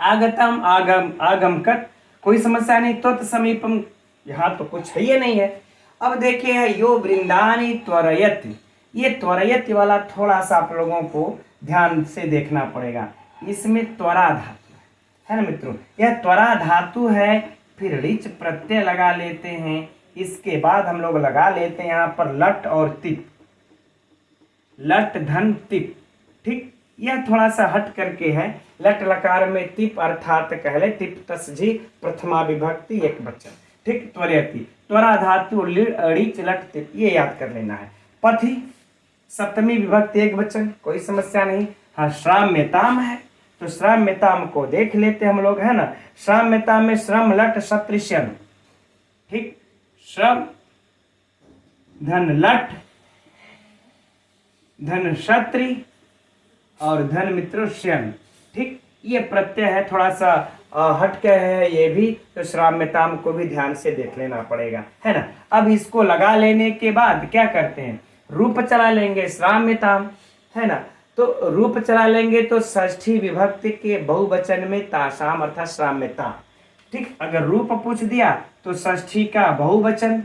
Speaker 1: आगतम आगम आगमकत, कोई समस्या नहीं। त्वत् समीपम, यहाँ तो कुछ है, ये नहीं है। अब देखिए है यो वृंदानी त्वरयत, ये त्वरयत वाला थोड़ा सा आप लोगों को ध्यान से देखना पड़ेगा। इसमें त्वरा धातु है ना मित्रों, यह त्वरा धातु है। फिर ऋच प्रत्यय लगा लेते हैं, इसके बाद हम लोग लगा लेते हैं यहाँ पर लट और तिप, लट धन तिप। ठीक, यह थोड़ा सा हट करके है। लट लकार में तिप अर्थात कहले तिप तसजी प्रथमा विभक्ति एक वचन। ठीक, त्वरयति त्वरा धातु ऋच लट तिप, ये याद कर लेना है। पथि सप्तमी विभक्ति एक वचन, कोई समस्या नहीं। हाँ, श्राम्यताम है तो श्राम्यताम को देख लेते हम लोग, है ना। श्राम्यताम में श्रम लट सत्रिशन। ठीक, श्रम धन लट धन क्षत्रि और धन मित्रों श्यन। ठीक, ये प्रत्यय है, थोड़ा सा हटके है ये भी, तो श्राम्यताम को भी ध्यान से देख लेना पड़ेगा, है ना। अब इसको लगा लेने के बाद क्या करते हैं, रूप चला लेंगे श्राम्यताम, है ना। तो रूप चला लेंगे तो षष्ठी विभक्ति के बहुवचन में तासाम अर्थात श्राम्यता। ठीक, अगर रूप पूछ दिया तो षष्ठी का बहुवचन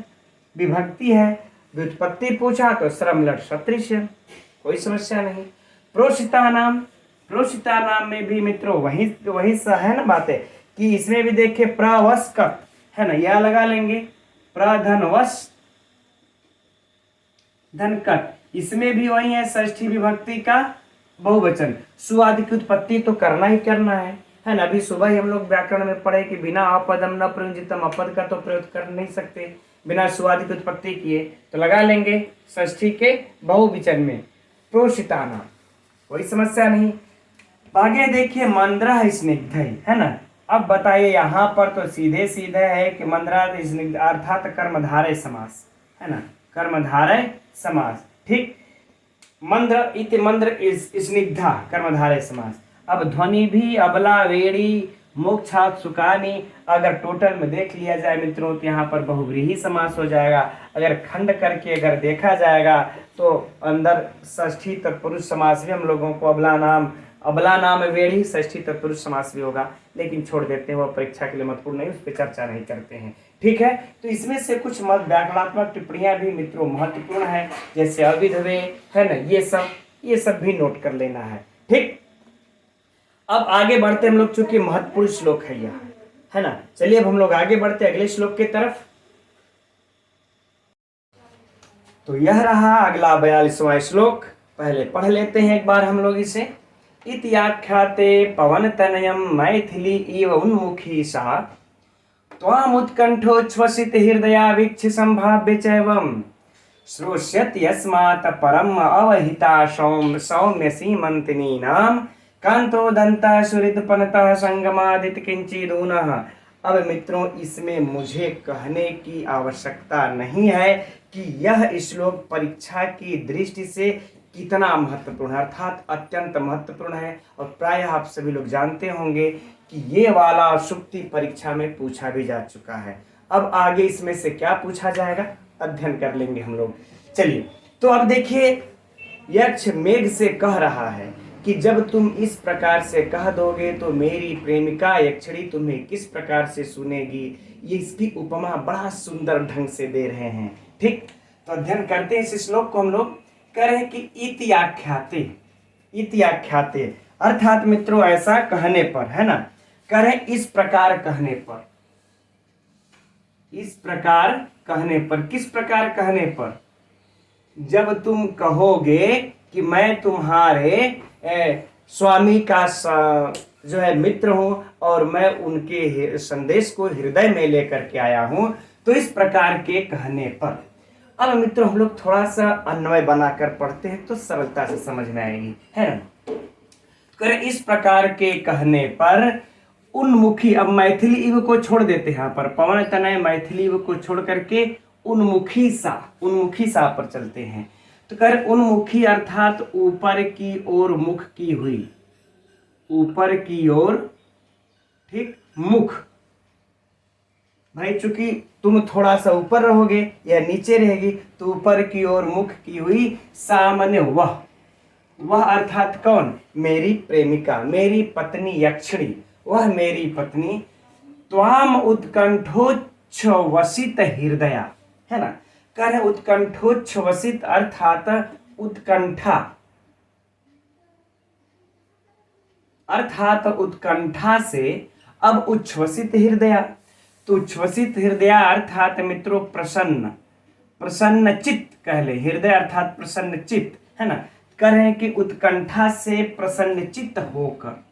Speaker 1: विभक्ति है। व्युत्पत्ति पूछा तो श्रम लट सत्रिश्य, कोई समस्या नहीं। प्रोषिता नाम में भी मित्रों वही है ना बातें, कि इसमें भी देखिए प्रवश कत, है ना, यह लगा लेंगे। प्रधनवश धनकट, इसमें भी वही है, षष्ठी विभक्ति का बहुवचन। सु आदि की उत्पत्ति तो करना ही करना है ना। अभी सुबह ही हम लोग व्याकरण में पढ़े कि बिना अपदम न प्रयुंजितम, अपद का तो प्रयोग कर नहीं सकते बिना सु आदि की उत्पत्ति किए, तो लगा लेंगे षष्ठी के बहुवचन में प्रोषिताना, कोई समस्या नहीं। आगे देखिए मंद्रा स्निग्ध है ना। अब बताइए यहाँ पर तो सीधे सीधे है कि मंद्रा स्निग्ध अर्थात कर्मधारय समास, है ना, कर्मधारय समास। ठीक, मंद्र इति मंद्र स्निग्धा कर्मधारय समास। अब ध्वनि भी अबला वेड़ी मोक्षात सुकानी, अगर टोटल में देख लिया जाए मित्रों तो यहाँ पर बहुव्रीहि समास हो जाएगा। अगर खंड करके अगर देखा जाएगा तो अंदर षष्ठी तत्पुरुष समास भी हम लोगों को अबला नाम वेड़ी षष्ठी तत्पुरुष समास भी होगा, लेकिन छोड़ देते हैं, वह परीक्षा के लिए महत्वपूर्ण नहीं, उस पर चर्चा नहीं करते हैं। ठीक है, तो इसमें से कुछ व्याकरणात्मक टिप्पणियां भी मित्रों महत्वपूर्ण है, जैसे अविधवे, है ना, ये सब भी नोट कर लेना है। ठीक, अब आगे बढ़ते हम लोग, चूंकि महत्वपूर्ण श्लोक है यह, है ना। चलिए अब हम लोग आगे बढ़ते अगले श्लोक की तरफ। तो यह रहा अगला 42वां श्लोक, पहले पढ़ लेते हैं एक बार हम लोग इसे। इत्याख्याते पवन तनयम मैथिली इव उन्मुखी सा त्वामुत्कंठोच्छ्वसित हृदया वीक्ष संभाव्य चैवम श्रोष्यत यस्मात् परम अवहिता सौम्य सीमंतिनी नाम कांतो दंता सुहृदपनतः संगमादित किंचिदूनः। अब मित्रों इसमें मुझे कहने की आवश्यकता नहीं है कि यह श्लोक परीक्षा की दृष्टि से कितना महत्वपूर्ण है, अर्थात अत्यंत महत्वपूर्ण है। और प्रायः आप सभी लोग जानते होंगे कि ये वाला सुक्ति परीक्षा में पूछा भी जा चुका है। अब आगे इसमें से क्या पूछा जाएगा अध्ययन कर लेंगे हम लोग। चलिए, तो अब देखिए यक्ष मेघ से कह रहा है कि जब तुम इस प्रकार से कह दोगे तो मेरी प्रेमिका यक्षिणी तुम्हें किस प्रकार से सुनेगी। ये इसकी उपमा बड़ा सुंदर ढंग से दे रहे हैं। ठीक, तो अध्ययन करते हैं इस श्लोक को हम लोग। कह रहे हैं कि इति आख्याते अर्थात मित्रों ऐसा कहने पर, है ना, कह रहे इस प्रकार कहने पर, इस प्रकार कहने पर, किस प्रकार कहने पर, जब तुम कहोगे कि मैं तुम्हारे स्वामी का जो है मित्र हूं और मैं उनके संदेश को हृदय में लेकर के आया हूं, तो इस प्रकार के कहने पर। अब मित्रों हम लोग थोड़ा सा अन्वय बनाकर पढ़ते हैं तो सरलता से समझ में आएगी, है ना। कर इस प्रकार के कहने पर उन्मुखी, अब मैथिली इव को छोड़ देते हैं यहाँ पर, पवन तनय मैथिली इव को छोड़ करके उन्मुखी सा पर चलते हैं। तो कर उन्मुखी अर्थात ऊपर की ओर मुख की हुई, ऊपर की ओर, ठीक, मुख। भाई चूंकि तुम थोड़ा सा ऊपर रहोगे या नीचे रहेगी तो ऊपर की ओर मुख की हुई, सामने वह अर्थात कौन, मेरी प्रेमिका, मेरी पत्नी यक्षिणी, वह मेरी पत्नी। त्वाम उत्कंठोच्छ्वसित हृदया, है ना, कर उत्कंठोच्छ्वसित अर्थात उत्कंठा, अर्थात उत्कंठा से अब उच्छ्वसित हृदया, तो उच्छ्वसित हृदय अर्थात मित्रों प्रसन्न, प्रसन्न चित्त कह ले, हृदय अर्थात प्रसन्न चित्त, है ना, कह रहे हैं कि उत्कंठा से प्रसन्न चित्त होकर,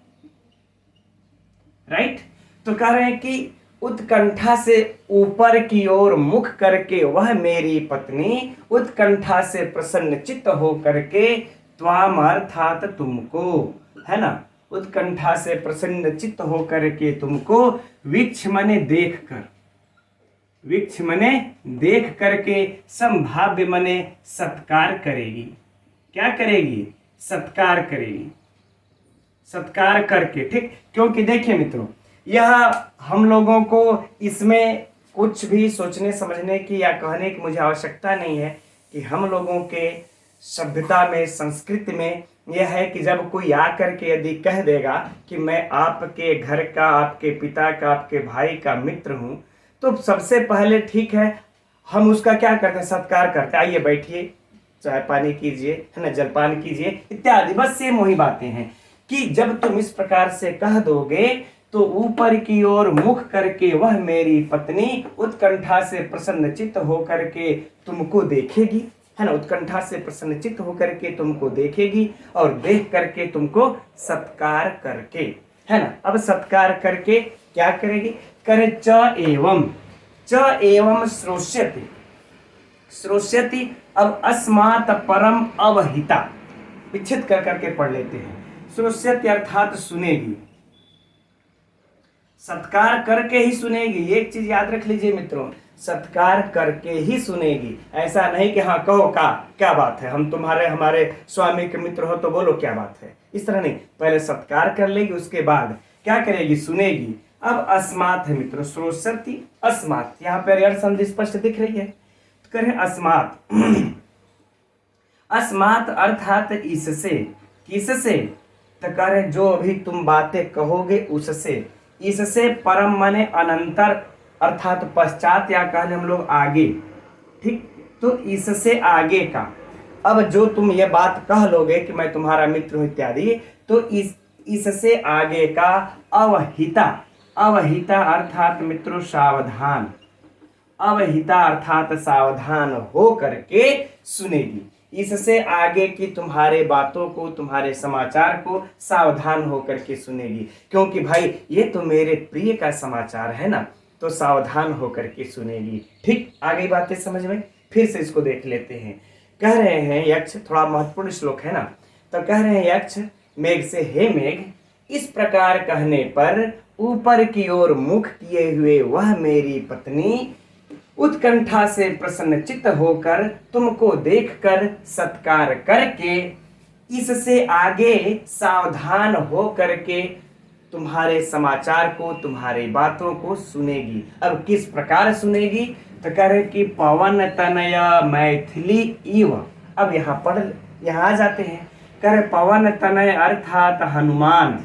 Speaker 1: राइट। तो कह रहे हैं कि उत्कंठा से ऊपर की ओर मुख करके वह मेरी पत्नी उत्कंठा से प्रसन्न चित्त हो करके, त्वाम अर्थात तुमको, है ना, उत्कंठा से प्रसन्न चित्त हो करके तुमको, वीक्ष मने देख कर, वीक्ष मने देख करके, संभाव्य मने सत्कार करेगी, क्या करेगी, सत्कार करेगी, सत्कार करके, ठीक। क्योंकि देखिए मित्रों, यह हम लोगों को इसमें कुछ भी सोचने समझने की या कहने की मुझे आवश्यकता नहीं है कि हम लोगों के सभ्यता में, संस्कृति में यह है कि जब कोई आकर के यदि कह देगा कि मैं आपके घर का, आपके पिता का, आपके भाई का मित्र हूं, तो सबसे पहले ठीक है हम उसका क्या करते हैं, सत्कार करते हैं, आइए बैठिए, चाय पानी कीजिए, है ना, जलपान कीजिए इत्यादि। बस सेम वही बातें हैं कि जब तुम इस प्रकार से कह दोगे तो ऊपर की ओर मुख करके वह मेरी पत्नी उत्कंठा से प्रसन्नचित्त होकर के तुमको देखेगी, है ना, उत्कंठा से प्रसन्नचित्त होकर के तुमको देखेगी और देख करके तुमको सत्कार करके, है ना। अब सत्कार करके क्या करेगी, करे च एवं श्रोष्यति, श्रोष्यति। अब अस्मात् परम अवहिता, विच्छेद कर करके पढ़ लेते हैं। श्रोष्यति अर्थात सुनेगी, सत्कार करके ही सुनेगी। एक चीज याद रख लीजिए मित्रों, सत्कार करके ही सुनेगी, ऐसा नहीं कि हाँ कहो का क्या बात है, हम तुम्हारे हमारे स्वामी के मित्र हो तो बोलो क्या बात है, इस तरह नहीं, पहले सत्कार कर लेगी उसके बाद क्या करेगी, सुनेगी। अब अस्मात् है मित्रों, श्रोष्यति अस्मात्, यहाँ पर यार संधि स्पष्ट दिख रही है, तो करें अस्मात्। अस्मात् अर्थात इससे, किससे, तो करे जो अभी तुम बातें कहोगे उससे, इससे परम माने अनंतर अर्थात पश्चात या कह हम लोग आगे, ठीक। तो इससे आगे का, अब जो तुम ये बात कह लोगे कि मैं तुम्हारा मित्र हूं इत्यादि, तो इससे आगे का अवहिता, अवहिता अर्थात मित्रों सावधान, अवहिता अर्थात सावधान हो करके सुनेगी। इससे आगे की तुम्हारे बातों को, तुम्हारे समाचार को सावधान होकर के सुनेगी, क्योंकि भाई ये तो मेरे प्रिय का समाचार है ना, तो सावधान होकर के सुनेगी, ठीक। आगे बातें समझ में, फिर से इसको देख लेते हैं। कह रहे हैं यक्ष, थोड़ा महत्वपूर्ण श्लोक है ना, तो कह रहे हैं यक्ष मेघ से, हे मेघ, इस प्रकार कहने पर ऊपर की ओर मुख किए हुए वह मेरी पत्नी उत्कंठा से प्रसन्नचित्त होकर तुमको देखकर सत्कार करके, इससे आगे सावधान हो करके तुम्हारे समाचार को, तुम्हारे बातों को सुनेगी। अब किस प्रकार सुनेगी, तो कह रहे कि पवन तनय मैथिली इव। अब यहाँ आ जाते हैं, कह रहे पवन तनय अर्थात हनुमान,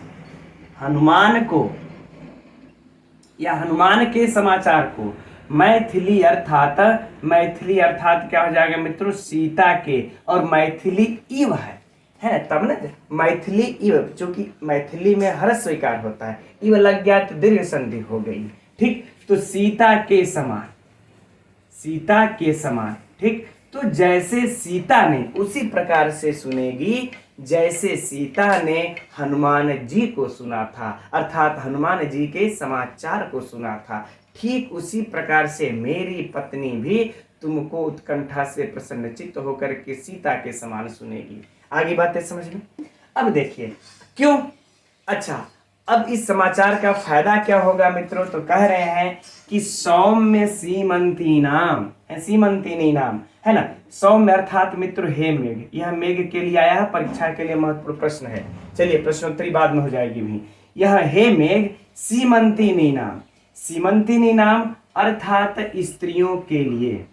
Speaker 1: हनुमान को या हनुमान के समाचार को, मैथिली अर्थात, मैथिली अर्थात क्या हो जाएगा मित्रों, सीता के, और मैथिली इव है तब ना, मैथिली इव, चूंकि मैथिली में हर्ष स्वीकार होता है, इव लग गया तो दीर्घ संधि हो गई, ठीक। तो सीता के समान, सीता के समान, ठीक। तो जैसे सीता ने उसी प्रकार से सुनेगी जैसे सीता ने हनुमान जी को सुना था, अर्थात हनुमान जी के समाचार को सुना था, ठीक उसी प्रकार से मेरी पत्नी भी तुमको उत्कंठा से प्रसन्नचित्त होकर के सीता के समान सुनेगी। आगे बातें समझ में। अब देखिए क्यों, अच्छा, अब इस समाचार का फायदा क्या होगा मित्रों? तो कह रहे हैं कि सौम्य सीमंती नाम है, सीमंतिनी नाम है ना। सौम्य अर्थात मित्र हे मेघ, यह मेघ के लिए आया है, परीक्षा के लिए महत्वपूर्ण प्रश्न है। चलिए प्रश्नोत्तरी बाद में हो जाएगी भी। यह हे मेघ सीमंतिनी नाम, सीमंतिनी नाम अर्थात स्त्रियों के लिए,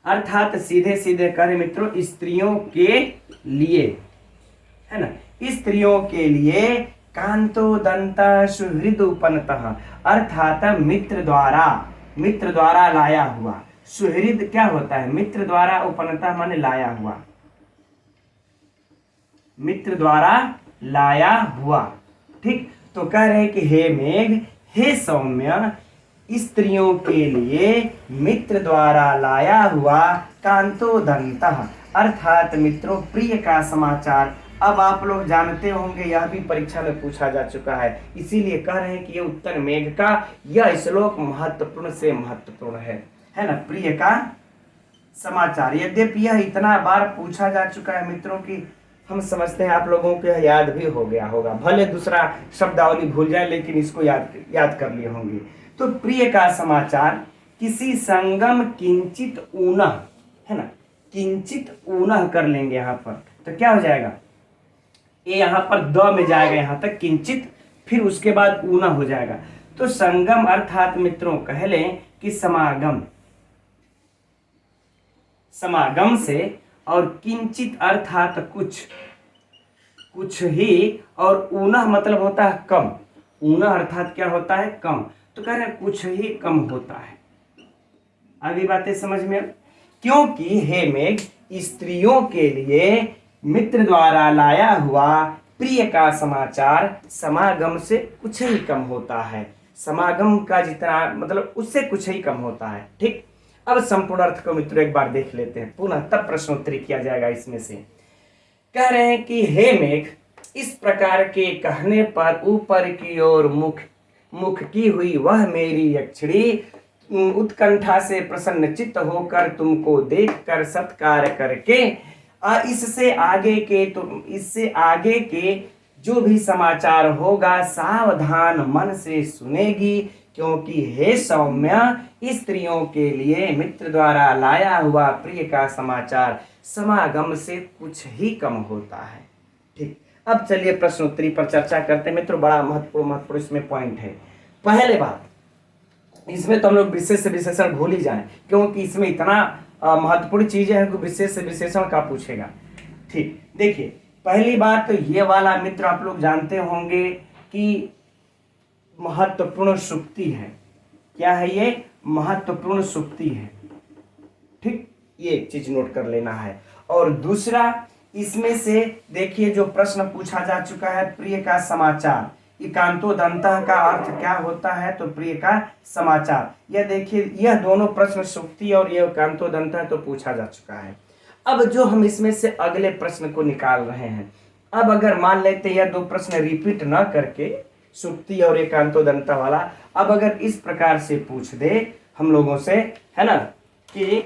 Speaker 1: अर्थात सीधे सीधे करें मित्रों स्त्रियों के लिए, है ना, स्त्रियों के लिए कांतो दंता सुहृद उपनतः, अर्थात मित्र द्वारा लाया हुआ। सुहृद क्या होता है? मित्र द्वारा, उपनतः माने लाया हुआ, मित्र द्वारा लाया हुआ। ठीक, तो कह रहे हैं कि हे मेघ, हे सौम्य, स्त्रियों के लिए मित्र द्वारा लाया हुआ कांतो दंतः, अर्थात मित्रों प्रिय का समाचार। अब आप लोग जानते होंगे यह भी परीक्षा में पूछा जा चुका है, इसीलिए कह रहे हैं कि ये उत्तर मेघ का यह श्लोक महत्वपूर्ण से महत्वपूर्ण है ना, प्रिय का समाचार। यद्यपि यह इतना बार पूछा जा चुका है मित्रों कि हम समझते हैं आप लोगों को यह याद भी हो गया होगा, भले दूसरा शब्दावली भूल जाए लेकिन इसको याद कर लिए होंगे। तो प्रिय का समाचार किसी संगम किंचित ऊनह, है ना, किंचित ऊनह कर लेंगे यहाँ पर, तो क्या हो जाएगा? ये यहाँ पर द में जाएगा यहाँ तक किंचित, फिर उसके बाद ऊना हो जाएगा। तो संगम अर्थात मित्रों कह लें कि समागम, समागम से, और किंचित अर्थात कुछ ही, और ऊना मतलब होता है कम, ऊना अर्थात क्या होता है? कम। तो कह रहे हैं कुछ ही कम होता है। आगे बातें समझ में, क्योंकि हे मेघ स्त्रियों के लिए मित्र द्वारा लाया हुआ प्रिय का समाचार समागम से कुछ ही कम होता है, समागम का जितना मतलब उससे कुछ ही कम होता है। ठीक, अब संपूर्ण अर्थ को मित्रों एक बार देख लेते हैं पुनः, तब प्रश्नोत्तरी किया जाएगा इसमें से। कह रहे हैं कि हे मेघ, इस प्रकार के कहने पर ऊपर की ओर मुख की हुई वह मेरी यक्षिणी उत्कंठा से प्रसन्न चित्त होकर तुमको देखकर सत्कार करके इससे आगे के जो भी समाचार होगा सावधान मन से सुनेगी, क्योंकि हे सौम्य स्त्रियों के लिए मित्र द्वारा लाया हुआ प्रिय का समाचार समागम से कुछ ही कम होता है। ठीक, अब चलिए प्रश्नोत्तरी पर चर्चा करते हैं मित्रों, बड़ा महत्वपूर्ण इसमें पॉइंट है। पहले बात, इसमें तो हम लोग विशेष से विशेषण भूल ही जाएं, क्योंकि इसमें इतना महत्वपूर्ण चीजें हैं कि विशेष से विशेषण का पूछेगा। ठीक, देखिए पहली बात तो ये वाला मित्र आप लोग जानते होंगे कि महत्वपूर्ण सुक्ति है। क्या है ये? महत्वपूर्ण सुक्ति है। ठीक, ये एक चीज नोट कर लेना है। और दूसरा, इसमें से देखिए जो प्रश्न पूछा जा चुका है प्रिय का समाचार, एकांतो दंतः का अर्थ क्या होता है? तो प्रिय का समाचार। यह देखिए यह दोनों प्रश्न सुक्ति और यह एकांतो दंतः तो पूछा जा चुका है। अब जो हम इसमें से अगले प्रश्न को निकाल रहे हैं, अब अगर मान लेते यह दो प्रश्न रिपीट न करके सुक्ति और एकांतो दंतः वाला, अब अगर इस प्रकार से पूछ दे हम लोगों से, है ना, कि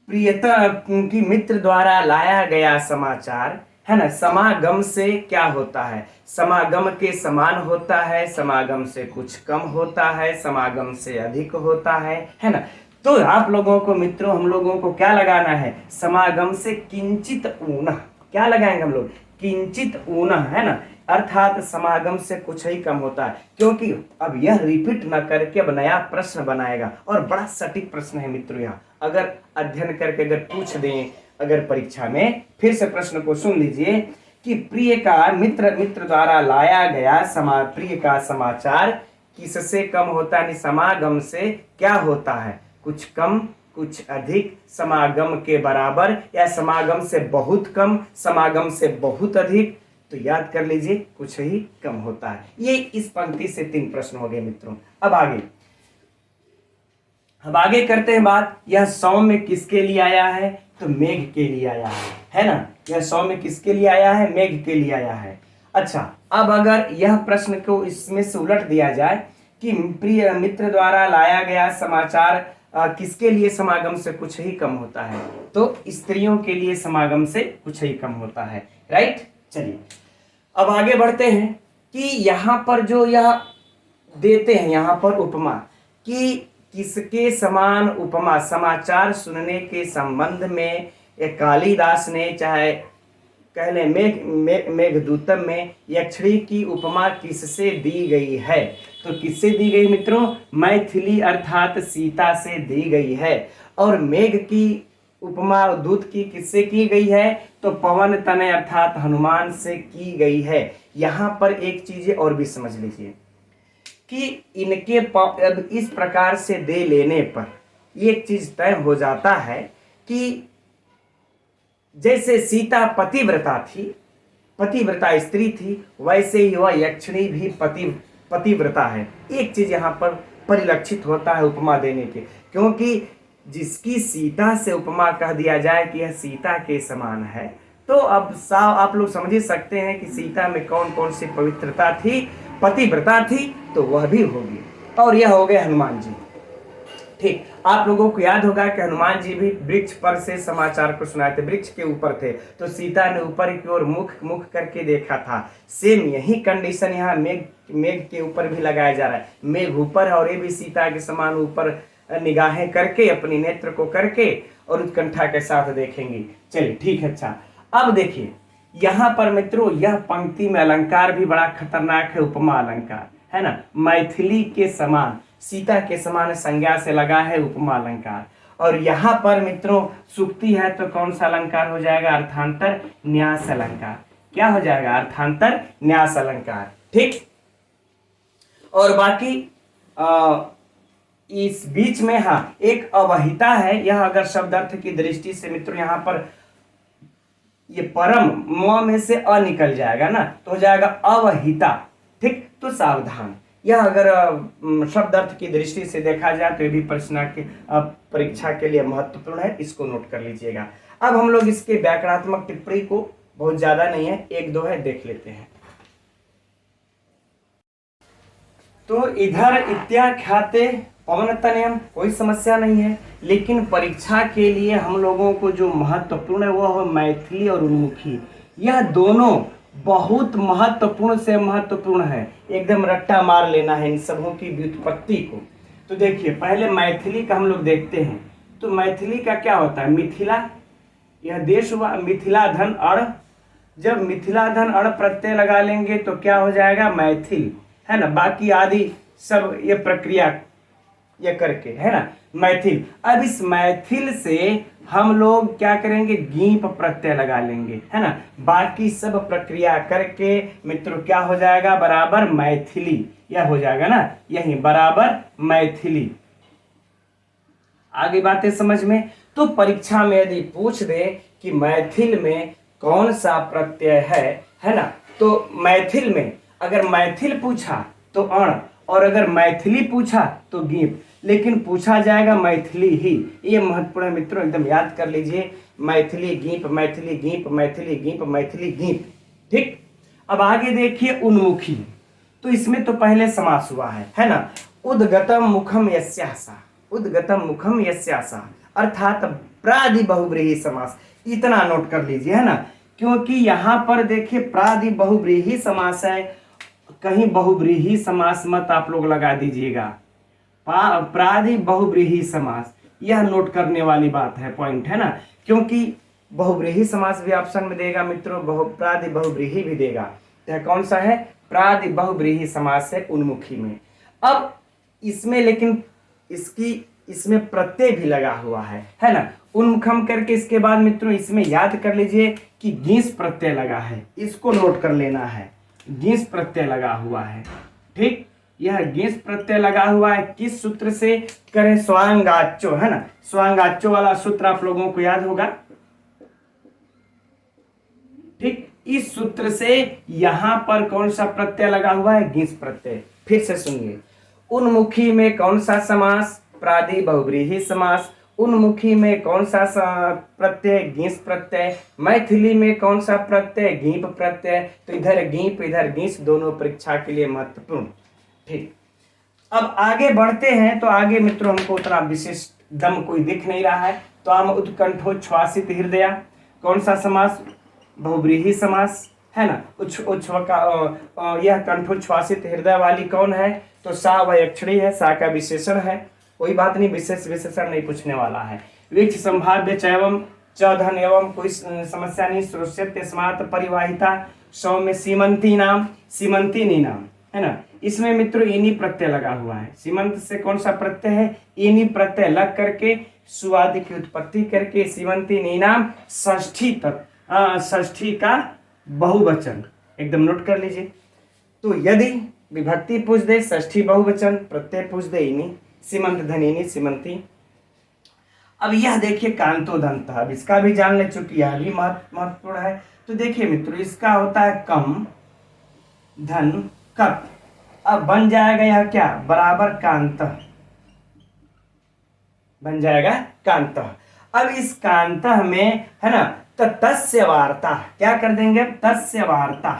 Speaker 1: प्रियता की मित्र द्वारा लाया गया समाचार, है ना, समागम से क्या होता है? समागम के समान होता है, समागम से कुछ कम होता है, समागम से अधिक होता है ना। तो आप लोगों को मित्रों हम लोगों को क्या लगाना है? समागम से किंचित ऊना, क्या लगाएंगे हम लोग? किंचित ऊना, है ना, अर्थात समागम से कुछ ही कम होता है। क्योंकि अब यह रिपीट न करके अब नया प्रश्न बनाएगा, और बड़ा सटीक प्रश्न है मित्रों। यहाँ अगर अध्ययन करके अगर पूछ दें अगर परीक्षा में, फिर से प्रश्न को सुन लीजिए कि प्रिय का मित्र द्वारा लाया गया प्रिय का समाचार किससे कम है? यानी समागम से क्या होता है? कुछ कम, कुछ अधिक, समागम के बराबर, या समागम से बहुत कम, समागम से बहुत अधिक। तो याद कर लीजिए कुछ ही कम होता है। ये इस पंक्ति से 3 प्रश्न हो गए मित्रों। अब आगे करते हैं बात, यह सौम्य किसके लिए आया है? तो मेघ के लिए आया है ना। यह सौम्य किसके लिए आया है? मेघ के लिए आया है। अच्छा, अब अगर यह प्रश्न को इसमें से उलट दिया जाए कि प्रिय मित्र द्वारा लाया गया समाचार किसके लिए समागम से कुछ ही कम होता है? तो स्त्रियों के लिए समागम से कुछ ही कम होता है। राइट, चलिए अब आगे बढ़ते हैं कि यहाँ पर जो यह देते हैं यहाँ पर उपमा कि किसके समान उपमा, समाचार सुनने के संबंध में कालिदास ने, चाहे कह लें मेघदूतम में, यक्षिणी की उपमा किससे दी गई है? तो किससे दी गई मित्रों? मैथिली अर्थात सीता से दी गई है। और मेघ की उपमा दूत की किससे की गई है? तो पवन तनय अर्थात हनुमान से की गई है। यहाँ पर एक चीज और भी समझ लीजिए कि इनके अब इस प्रकार से दे लेने पर एक चीज तय हो जाता है कि जैसे सीता पतिव्रता थी, पतिव्रता स्त्री थी, वैसे ही वह यक्षिणी भी पतिव्रता है। एक चीज यहाँ पर परिलक्षित होता है उपमा देने के, क्योंकि जिसकी सीता से उपमा कह दिया जाए कि यह सीता के समान है, तो अब आप लोग समझ ही सकते हैं कि सीता में कौन कौन सी पवित्रता थी, पतिव्रता थी, तो वह भी होगी। और यह हो गए हनुमान जी। ठीक, आप लोगों को याद होगा कि हनुमान जी भी वृक्ष पर से समाचार को सुनाए थे, वृक्ष के ऊपर थे, तो सीता ने ऊपर की ओर मुख करके देखा था। सेम यही कंडीशन यहाँ मेघ के ऊपर भी लगाया जा रहा है। मेघ ऊपर है और ये भी सीता के समान ऊपर निगाहें करके, अपनी नेत्र को करके और उत्कंठा के साथ देखेंगी। चलिए ठीक है। अच्छा, अब देखिए यहाँ पर मित्रों यह पंक्ति में अलंकार भी बड़ा खतरनाक है, उपमा अलंकार है ना। मैथिली के समान, सीता के समान संज्ञा से लगा है उपमा अलंकार। और यहाँ पर मित्रों सुक्ति है तो कौन सा अलंकार हो जाएगा? अर्थांतर न्यास अलंकार। क्या हो जाएगा? अर्थांतर न्यास अलंकार। ठीक, और बाकी इस बीच में हाँ एक अवहिता है। यह अगर शब्द अर्थ की दृष्टि से मित्रों यहाँ पर ये परम म में से अ निकल जाएगा ना, तो हो जाएगा अवहिता। ठीक, तो सावधान। यह अगर शब्द अर्थ की दृष्टि से देखा जाए तो ये भी प्रश्न के परीक्षा के लिए महत्वपूर्ण है, इसको नोट कर लीजिएगा। अब हम लोग इसके व्याकरणात्मक टिप्पणी को, बहुत ज्यादा नहीं है, एक दो है, देख लेते हैं। तो इधर इत्याख्याते पवन तनयम, कोई समस्या नहीं है, लेकिन परीक्षा के लिए हम लोगों को जो महत्वपूर्ण है वह है मैथिली और उन्मुखी। यह दोनों बहुत महत्वपूर्ण से महत्वपूर्ण है, एकदम रट्टा मार लेना है इन सबों की व्युत्पत्ति को। तो देखिए पहले मैथिली का हम लोग देखते हैं। तो मैथिली का क्या होता है? मिथिला, यह देश हुआ, मिथिला धन अड़, जब मिथिला धन अड़ प्रत्यय लगा लेंगे तो क्या हो जाएगा? मैथिल, है ना। बाकी आदि सब ये प्रक्रिया ये करके, है ना, मैथिल। अब इस मैथिल से हम लोग क्या करेंगे? गीप प्रत्यय लगा लेंगे, है ना। बाकी सब प्रक्रिया करके मित्रों क्या हो जाएगा? बराबर मैथिली, यह हो जाएगा ना, यही बराबर मैथिली। आगे बातें समझ में। तो परीक्षा में यदि पूछ दे कि मैथिल में कौन सा प्रत्यय है ना, तो मैथिल में अगर मैथिल पूछा तो अण, और अगर मैथिली पूछा तो गीप, लेकिन पूछा जाएगा मैथिली ही। ये महत्वपूर्ण है मित्रों, एकदम याद कर लीजिए। मैथिली गीप, मैथिली गीप, मैथिली गीप, मैथिली गीप। ठीक, अब आगे देखिए उन्मुखी। तो इसमें तो पहले समास हुआ है ना। उद्गतम मुखम यस्यासा, उद्गतम मुखम यस्यासा अर्थात प्रादि बहुव्रीहि समास। इतना नोट कर लीजिए, है ना, क्योंकि यहाँ पर देखिए प्रादि बहुव्रीहि समास है, कहीं बहुव्रीहि समास मत आप लोग लगा दीजिएगा। प्रादि बहुव्रीहि समास, यह नोट करने वाली बात है, पॉइंट है ना, क्योंकि बहुव्रीहि समास भी ऑप्शन में देगा मित्रों, प्रादि बहुव्रीहि भी देगा। तो कौन सा है? प्रादि बहुव्रीहि समास है उन्मुखी में। अब इसमें लेकिन इसमें प्रत्यय भी लगा हुआ है ना, उन्मुखम करके। इसके बाद मित्रों इसमें याद कर लीजिए कि गीस प्रत्यय लगा है, इसको नोट कर लेना है, गीस प्रत्यय लगा हुआ है। ठीक, यह गीस प्रत्यय लगा हुआ है, किस सूत्र से करें? स्वांगाच्चो, है ना, स्वांगाच्चो वाला सूत्र आप लोगों को याद होगा। ठीक, इस सूत्र से यहां पर कौन सा प्रत्यय लगा हुआ है? गीस प्रत्यय। फिर से सुनिए, उन्मुखी में कौन सा समास? प्रादि बहुव्रीहि समास। उन्मुखी में कौन सा प्रत्यय? गीस प्रत्यय। मैथिली में कौन सा प्रत्यय? गीप प्रत्यय। तो इधर गीप इधर गीस, दोनों परीक्षा के लिए महत्वपूर्ण। ठीक, अब आगे बढ़ते हैं। तो आगे मित्रों हमको उतना विशिष्ट दम कोई दिख नहीं रहा है। त्वाम उत्कंठोच्छ्वासित हृदया, कौन सा समास? बहुव्रीहि समास है ना। यह कंठोच्छ्वासित हृदय वाली कौन है? तो सा वयक्षणी है, सा का विशेषण है। कोई बात नहीं, विशेष विशेषण नहीं पूछने वाला है। वृक्ष संभाव्य चैवम च धन एवं, कोई समस्या नहीं। श्रोष्यते स्मार्त परिवाहिता सौम्य सीमंती नाम, सीमंती नी नाम है ना। इसमें मित्रों इनी प्रत्यय लगा हुआ है। सीमंत से कौन सा प्रत्यय है? इनी प्रत्यय लग करके सुआदि की उत्पत्ति करके सीमंती नी नाम षष्ठी तक, षष्ठी का बहुवचन एकदम नोट कर लीजिए। तो यदि विभक्ति पूछ दे षष्ठी बहुवचन, प्रत्यय पूछ दे इनी, सीमंत धनिनी सीमंती। अब यह देखिए कांतो दंत, अब इसका भी जान ले, चूंकि यह भी महत्वपूर्ण है। तो देखिए मित्रों इसका होता है कम धन कत, अब बन जाएगा यह क्या? बराबर कांत, बन जाएगा कांत। अब इस कांत में है ना, तो तस्य वार्ता, क्या कर देंगे? तस्य वार्ता,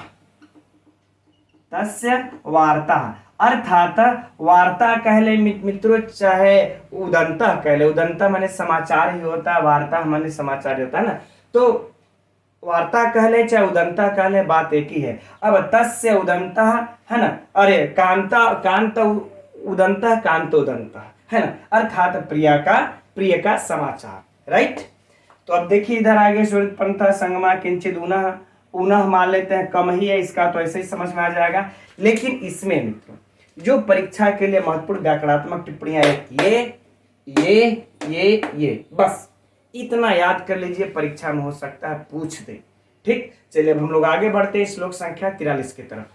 Speaker 1: तस्य वार्ता अर्थात वार्ता कह ले मित्रों, चाहे उदंता कह ले, उदंता माने समाचार ही होता है, वार्ता माने समाचार ही होता है ना। तो वार्ता कह ले चाहे उदंता कह ले, बात एक ही है। अब तस्य उदंता है ना, अरे कांता, कांत उदंता, कांत उदंता है ना, अर्थात प्रिय का समाचार, राइट। तो अब देखिए इधर आगे पंथा संगमा किंचित उनः, उनः मान लेते हैं कम ही है, इसका तो ऐसे ही समझ में आ जाएगा। लेकिन इसमें मित्रों जो परीक्षा के लिए महत्वपूर्ण व्याकरणात्मक टिप्पणियां ये बस इतना याद कर लीजिए, परीक्षा में हो सकता है पूछ दे। ठीक, चलिए अब हम लोग आगे बढ़ते हैं श्लोक संख्या 43 की तरफ।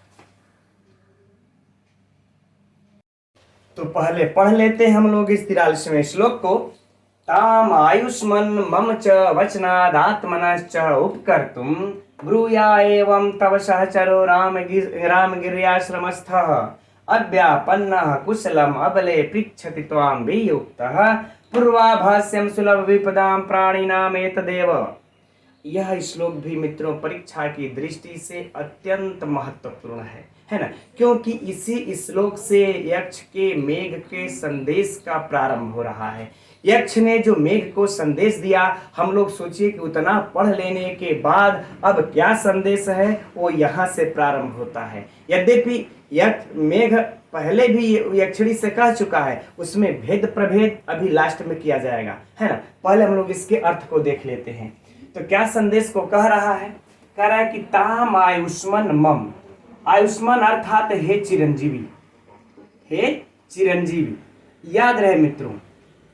Speaker 1: तो पहले पढ़ लेते हैं हम लोग इस 43वें श्लोक को। ताम आयुष्मन मम च वचनादात्मनश्च उपकर्तुम ब्रूया एवं तव सहचरो रामगिर्याश्रमस्थः अव्यापन्नः कुशलम अबले पृच्छति त्वां वियुक्तः पूर्वाभाष्यम सुलभ विपदाम प्राणिनाम एतदेव। यह श्लोक भी मित्रों परीक्षा की दृष्टि से अत्यंत महत्वपूर्ण है ना, क्योंकि इसी श्लोक से यक्ष के मेघ के संदेश का प्रारंभ हो रहा है। यक्ष ने जो मेघ को संदेश दिया, हम लोग सोचिए कि उतना पढ़ लेने के बाद अब क्या संदेश है वो यहाँ से प्रारंभ होता है। यद्यपि मेघ पहले भी यक्षिणी से कह चुका है, उसमें भेद प्रभेद अभी लास्ट में किया जाएगा, है ना। पहले हम लोग इसके अर्थ को देख लेते हैं। तो क्या संदेश को कह रहा है? कह रहा है कि ताम आयुष्मान मम, आयुष्मान अर्थात हे चिरंजीवी, हे चिरंजीवी। याद रहे मित्रों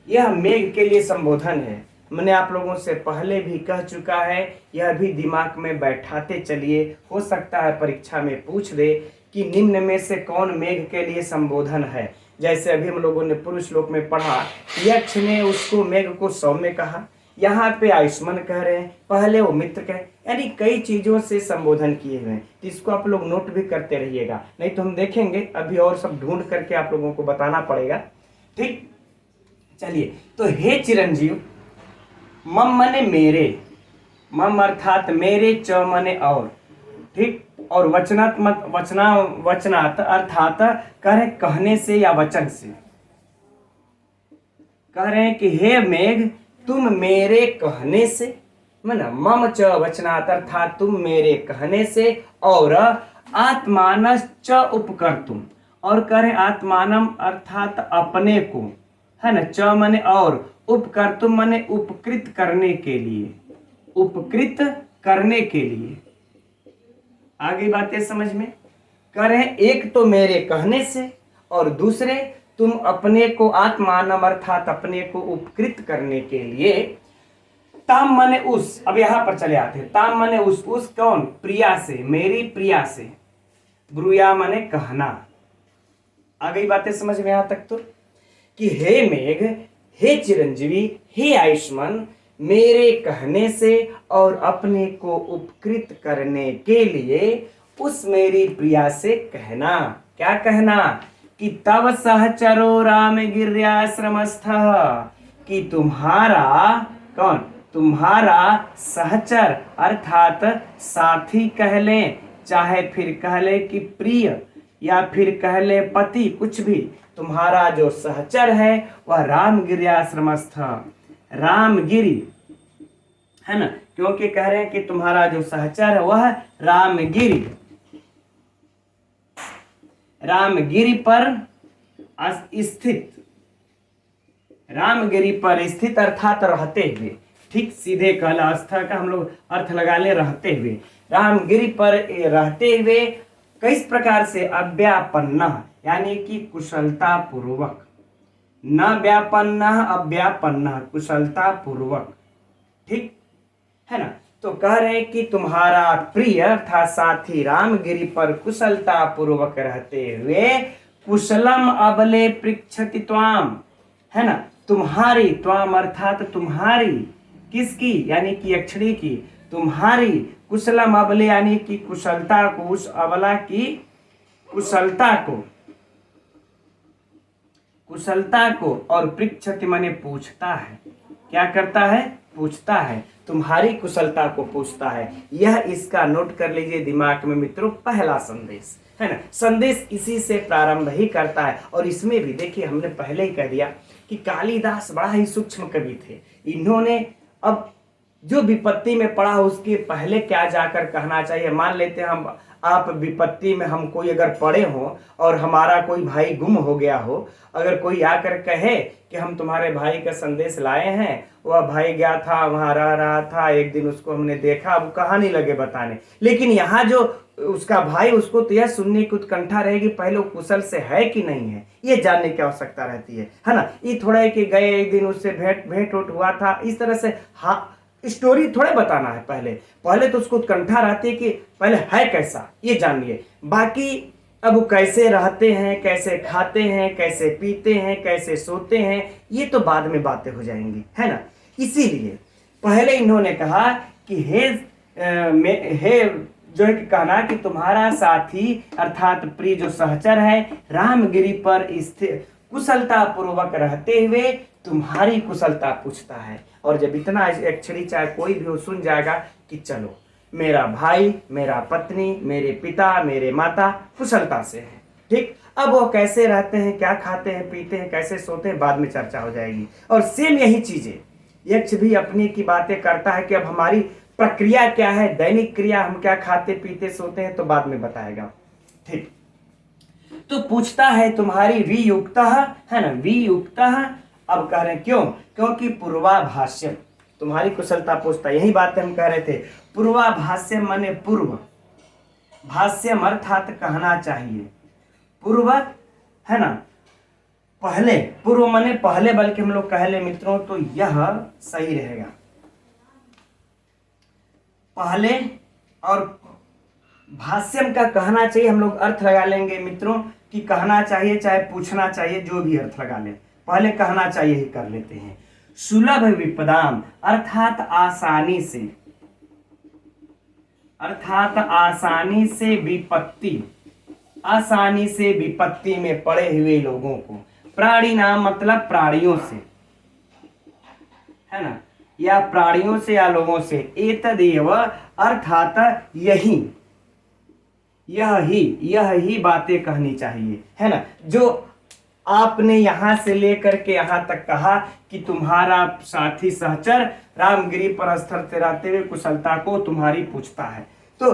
Speaker 1: यह मेघ के लिए संबोधन है। मैंने आप लोगों से पहले भी कह चुका है, यह भी दिमाग में बैठाते चलिए, हो सकता है परीक्षा में पूछ दे कि निम्न में से कौन मेघ के लिए संबोधन है। जैसे अभी हम लोगों ने पूर्व श्लोक में पढ़ा, यक्ष ने उसको मेघ को सौम्य कहा, यहाँ पे आयुष्मान कह रहे हैं, पहले वो मित्र कहे, यानी कई चीजों से संबोधन किए हुए हैं। तो इसको आप लोग नोट भी करते रहिएगा, नहीं तो हम देखेंगे अभी और सब ढूंढ करके आप लोगों को बताना पड़ेगा। ठीक, चलिए। तो हे चिरंजीव, मम मने मेरे, मम अर्थात मेरे, च मने और, ठीक, और वचनात् अर्थात कह रहे कहने से या वचन से, कह रहे हैं कि हे मेघ तुम मेरे कहने से, माना मम च वचनात् अर्थात तुम मेरे कहने से, और आत्मानश्च उपकर्तुम, और कह रहे आत्मानम अर्थात अपने को, है ना, च मने और, उपकर्तुम मने उपकृत करने के लिए, उपकृत करने के लिए। आगे बातें समझ में कह रहे हैं, एक तो मेरे कहने से और दूसरे तुम अपने को आत्मानम अर्थात अपने को उपकृत करने के लिए। ताम मने उस, अब यहां पर चले आते हैं, ताम मने उस कौन? प्रिया से, मेरी प्रिया से। ब्रूया मने कहना। आ गई बातें समझ में यहां तक? तो कि हे मेघ, हे चिरंजीवी, हे आयुष्मान, मेरे कहने से और अपने को उपकृत करने के लिए उस मेरी प्रिया से कहना। क्या कहना? कि तव सहचरो राम गिर्याश्रमस्थः, कि तुम्हारा कौन? तुम्हारा सहचर अर्थात साथी कह लें, चाहे फिर कह लें कि प्रिय, या फिर कह ले पति, कुछ भी, तुम्हारा जो सहचर है वह रामगिरी आश्रमस्थ, रामगिरी, है ना, क्योंकि कह रहे हैं कि तुम्हारा जो सहचर है वह रामगिरी, रामगिरी पर स्थित, रामगिरी पर स्थित अर्थात रहते हुए, ठीक, सीधे कहला अस्था का हम लोग अर्थ लगा ले रहते हुए, रामगिरी पर रहते हुए किस प्रकार से, अव्यापन्न यानी कि कुशलता पूर्वक, न व्यापन्न अव्यापन्न, कुशलता पूर्वक, ठीक है ना। तो कह रहे हैं कि तुम्हारा प्रिय अर्थात साथी रामगिरी पर कुशलता पूर्वक रहते हुए, कुशलम अबले पृच्छति त्वाम, है ना, तुम्हारी, त्वाम अर्थात तुम्हारी, किसकी, यानी कि यक्षिणी की, तुम्हारी, कुशलम अबले यानी कि कुशलता को, उस अबला की कुशलता को, कुशलता को, और पृच्छति माने पूछता है, क्या करता है, पूछता है, तुम्हारी कुशलता को पूछता है। यह इसका नोट कर लीजिए दिमाग में मित्रों, पहला संदेश, है ना। संदेश इसी से प्रारंभ ही करता है। और इसमें भी देखिए, हमने पहले ही कह दिया कि कालिदास बड़ा ही सूक्ष्म कवि थे। इन्होंने अब जो विपत्ति में पड़ा उसके पहले क्या जाकर कहना चाहिए, मान लेते हैं हम, आप विपत्ति में, हम कोई अगर पड़े हो और हमारा कोई भाई गुम हो गया हो, अगर कोई आकर कहे कि हम तुम्हारे भाई का संदेश लाए हैं, वह भाई गया था, वहां रह रहा था, एक दिन उसको हमने देखा, अब कहानी लगे बताने, लेकिन यहाँ जो उसका भाई, उसको तो यह सुनने की उत्कंठा रहेगी पहले वो कुशल से है कि नहीं है, ये जानने की आवश्यकता रहती है ना। ये थोड़ा है कि गए एक दिन उससे भेंट हुआ था, इस तरह से हाँ स्टोरी थोड़े बताना है, पहले तो उसको उत्कंठा रहती है कि पहले है कैसा, ये जानिए। बाकी अब वो कैसे रहते हैं, कैसे खाते हैं, कैसे पीते हैं, कैसे सोते हैं, ये तो बाद में बातें हो जाएंगी, है ना। इसीलिए पहले इन्होंने कहा कि हे जो है कि कहना कि तुम्हारा साथी अर्थात प्रिय जो सहचर है रामगिरी पर स्थित कुशलता पूर्वक रहते हुए तुम्हारी कुशलता पूछता है। और जब इतना अक्षरी चाहे कोई भी हो सुन जाएगा कि चलो मेरा भाई, मेरा पत्नी, मेरे पिता, मेरे माता कुशलता से है, ठीक। अब वो कैसे रहते हैं, क्या खाते हैं, पीते हैं, कैसे सोते हैं, बाद में चर्चा हो जाएगी। और सेम यही चीजें यक्ष भी अपनी की बातें करता है कि अब हमारी प्रक्रिया क्या है, दैनिक क्रिया, हम क्या खाते पीते सोते हैं, तो बाद में बताएगा, ठीक। तो पूछता है तुम्हारी वियुक्त, है ना, वियुक्त। अब कह रहे हैं क्यों, क्योंकि पूर्वाभाष्य, तुम्हारी कुशलता पूछता, यही बात हम कह रहे थे। पूर्वाभाष्य माने पूर्व, भाष्यम अर्थात कहना चाहिए, पूर्व, है ना, पहले, पूर्व माने पहले, बल्कि हम लोग कह ले मित्रों तो यह सही रहेगा, पहले। और भाष्यम का कहना चाहिए, हम लोग अर्थ लगा लेंगे मित्रों कि कहना चाहिए चाहे पूछना चाहिए, जो भी अर्थ लगा ले, पहले कहना चाहिए ही कर लेते हैं। सुलभ विपदाम अर्थात आसानी से, अर्थात आसानी से विपत्ति, आसानी से विपत्ति में पड़े हुए लोगों को, प्राणी नाम मतलब प्राणियों से, है ना, या प्राणियों से या लोगों से, एतदेव अर्थात यही, यह ही बातें कहनी चाहिए, है ना। जो आपने यहां से लेकर के यहां तक कहा कि तुम्हारा साथी सहचर रामगिरी पर स्थिर से रहते हुए कुशलता को तुम्हारी पूछता है, तो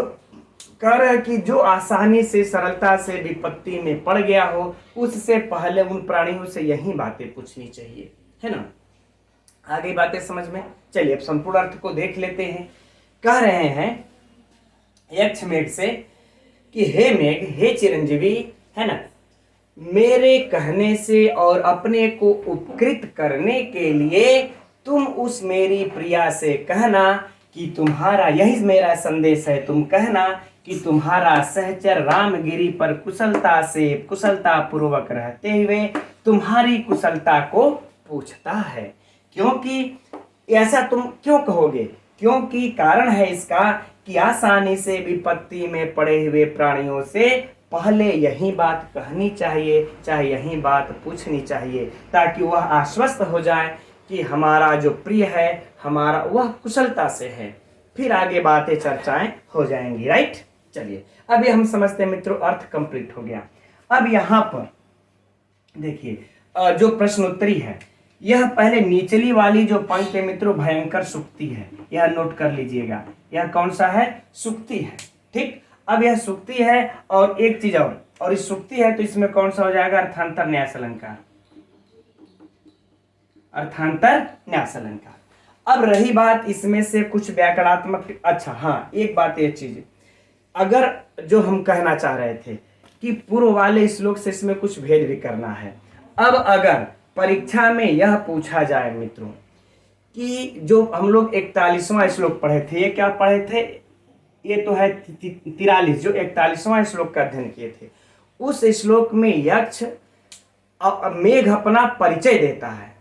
Speaker 1: कह रहे हैं कि जो आसानी से सरलता से विपत्ति में पड़ गया हो, उससे पहले उन प्राणियों से यही बातें पूछनी चाहिए, है ना। आगे बातें समझ में, चलिए अब संपूर्ण अर्थ को देख लेते हैं। कह रहे हैं यक्ष मेघ से कि हे मेघ, हे चिरंजीवी, है ना, मेरे कहने से और अपने को उपकृत करने के लिए तुम उस मेरी प्रिया से कहना कि तुम्हारा, यही मेरा संदेश है, तुम कहना कि तुम्हारा सहचर रामगिरी पर कुशलता पूर्वक रहते हुए तुम्हारी कुशलता को पूछता है। क्योंकि ऐसा तुम क्यों कहोगे, क्योंकि कारण है इसका कि आसानी से विपत्ति में पड़े हुए प्राणियों से पहले यही बात कहनी चाहिए, चाहे यही बात पूछनी चाहिए, ताकि वह आश्वस्त हो जाए कि हमारा जो प्रिय है, हमारा वह कुशलता से है, फिर आगे बातें चर्चाएं हो जाएंगी, राइट। चलिए अभी हम समझते हैं मित्रों, अर्थ कंप्लीट हो गया। अब यहाँ पर देखिए जो प्रश्नोत्तरी है, यह पहले निचली वाली जो पंक्ति है मित्रों भयंकर सुक्ति है, यह नोट कर लीजिएगा। यह कौन सा है? सुक्ति है। ठीक, अब यह सुक्ति है और एक चीज और इस सुक्ति है तो इसमें कौन सा हो जाएगा? अर्थांतर न्यास अलंकार, अर्थांतर न्यास अलंकार। अब रही बात इसमें से कुछ व्याकरणात्मक, अच्छा हाँ एक बात ये चीज, अगर जो हम कहना चाह रहे थे कि पूर्व वाले श्लोक से इसमें कुछ भेद भी करना है। अब अगर परीक्षा में यह पूछा जाए मित्रों कि जो हम लोग 41वां श्लोक पढ़े थे, ये क्या पढ़े थे? ये तो है 43, जो 41वां श्लोक का अध्ययन किए थे, उस श्लोक में यक्ष मेघ अपना परिचय देता है।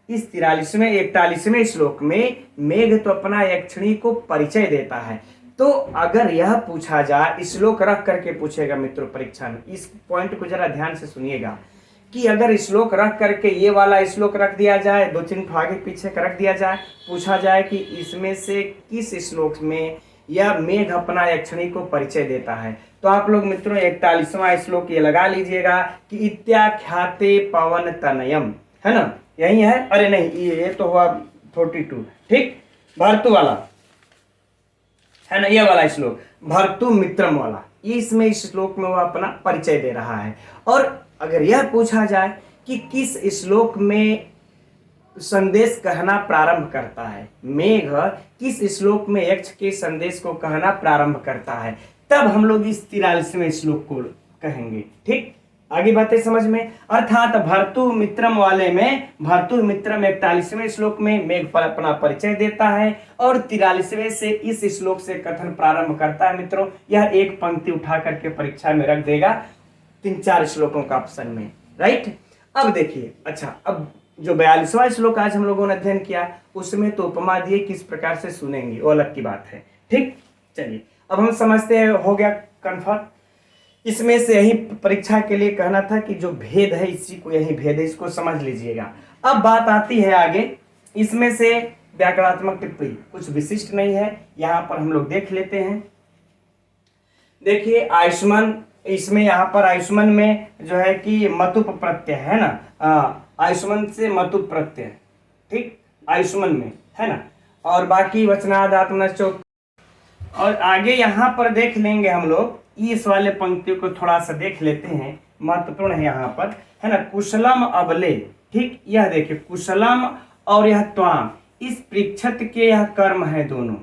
Speaker 1: इस 41वें श्लोक में मेघ तो अपना यक्षिणी को परिचय देता है। तो अगर यह पूछा जाए, श्लोक रख करके पूछेगा मित्रों परीक्षा में, इस पॉइंट को जरा ध्यान से सुनिएगा कि अगर श्लोक रख करके ये वाला श्लोक रख दिया जाए, 2-3 आगे पीछे का रख दिया जाए, पूछा जाए कि इसमें से किस श्लोक में यह मेघ अपना यक्षिणी को परिचय देता है, तो आप लोग मित्रों 41वां श्लोक ये लगा लीजिएगा कि इत्याख्याते पवन तनयम, है ना, यही है। अरे नहीं, ये तो हुआ 42, ठीक, भर्तु वाला है ना, ये वाला श्लोक भर्तु मित्रम वाला, इसमें इस श्लोक में वो अपना परिचय दे रहा है। और अगर यह पूछा जाए कि किस श्लोक में संदेश कहना प्रारंभ करता है, मेघ किस श्लोक में यक्ष के संदेश को कहना प्रारंभ करता है, तब हम लोग इस 43वें श्लोक को कहेंगे। ठीक, आगे बातें समझ में। अर्थात भर्तु मित्रम वाले में, भर्तु मित्रम 41वें श्लोक में मेघ पर अपना परिचय देता है और 43वें से इस श्लोक से कथन प्रारंभ करता है। मित्रों यह एक पंक्ति उठा करके परीक्षा में रख देगा 3-4 श्लोकों का ऑप्शन में, राइट। अब देखिए, अच्छा अब जो 42वां श्लोक आज हम लोगों ने अध्ययन किया, उसमें तो उपमा दिए, किस प्रकार से सुनेंगे वो अलग की बात है। ठीक, चलिए अब हम समझते हैं, हो गया कन्फर्म। इसमें से यही परीक्षा के लिए कहना था कि जो भेद है इसी को, यही भेद है, इसको समझ लीजिएगा। अब बात आती है आगे, इसमें से व्याकरणात्मक टिप्पणी कुछ विशिष्ट नहीं है, यहाँ पर हम लोग देख लेते हैं। देखिए आयुष्मान, इसमें यहाँ पर आयुष्मान में जो है कि मतुप प्रत्यय है ना, आयुष्मान से मतुप प्रत्यय, ठीक, आयुष्मान में है ना, और बाकी वचनाद आत्मना चौक। और आगे यहाँ पर देख लेंगे हम लोग, इस वाले पंक्ति को थोड़ा सा देख लेते हैं, महत्वपूर्ण है यहाँ पर, है ना, कुशलम अबले, ठीक, यह देखिए कुशलम और यह त्वाम, इस पृक्षत के यह कर्म है दोनों,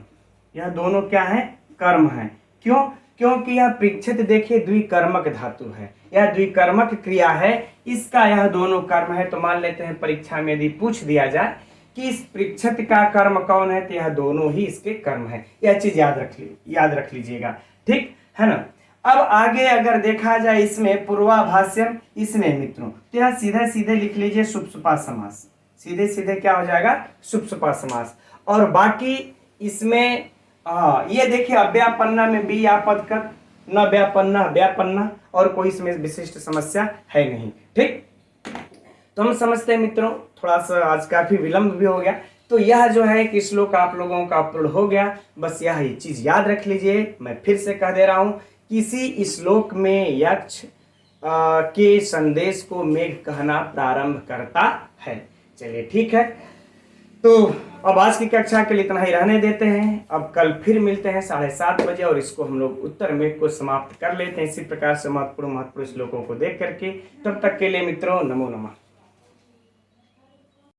Speaker 1: यह दोनों क्या है? कर्म है। क्यों? क्योंकि यह पृक्षत देखिए द्विकर्मक धातु है, यह द्विकर्मक क्रिया है, इसका यह दोनों कर्म है। तो मान लेते हैं परीक्षा में यदि पूछ दिया जाए कि इस पृक्षत का कर्म कौन है, तो यह दोनों ही इसके कर्म है। यह चीज याद रख लीजिएगा, ठीक है ना। अब आगे अगर देखा जाए इसमें पूर्वाभाष्यम, इसमें मित्रों तो यह सीधे सीधे लिख लीजिए सुप्सुपा समास, सीधे सीधे क्या हो जाएगा? सुप्सुपा समास। और बाकी इसमें ये देखिए अव्यापन्ना में भी आपदकत, न व्यापन्ना व्यापन्ना, और कोई इसमें विशिष्ट समस्या है नहीं। ठीक, तो हम समझते हैं मित्रों, थोड़ा सा आज काफी विलंब भी हो गया, तो यह जो है कि श्लोक आप लोगों का अपलोड हो गया। बस यह चीज याद रख लीजिए, मैं फिर से कह दे रहा हूं, किसी श्लोक में यक्ष के संदेश को मेघ कहना प्रारंभ करता है। चलिए ठीक है, तो अब आज की कक्षा के लिए इतना ही रहने देते हैं। अब कल फिर मिलते हैं 7:30 बजे और इसको हम लोग उत्तर मेघ को समाप्त कर लेते हैं इसी प्रकार से महत्वपूर्ण श्लोकों को देख करके। तब तक के लिए मित्रों नमो नमः।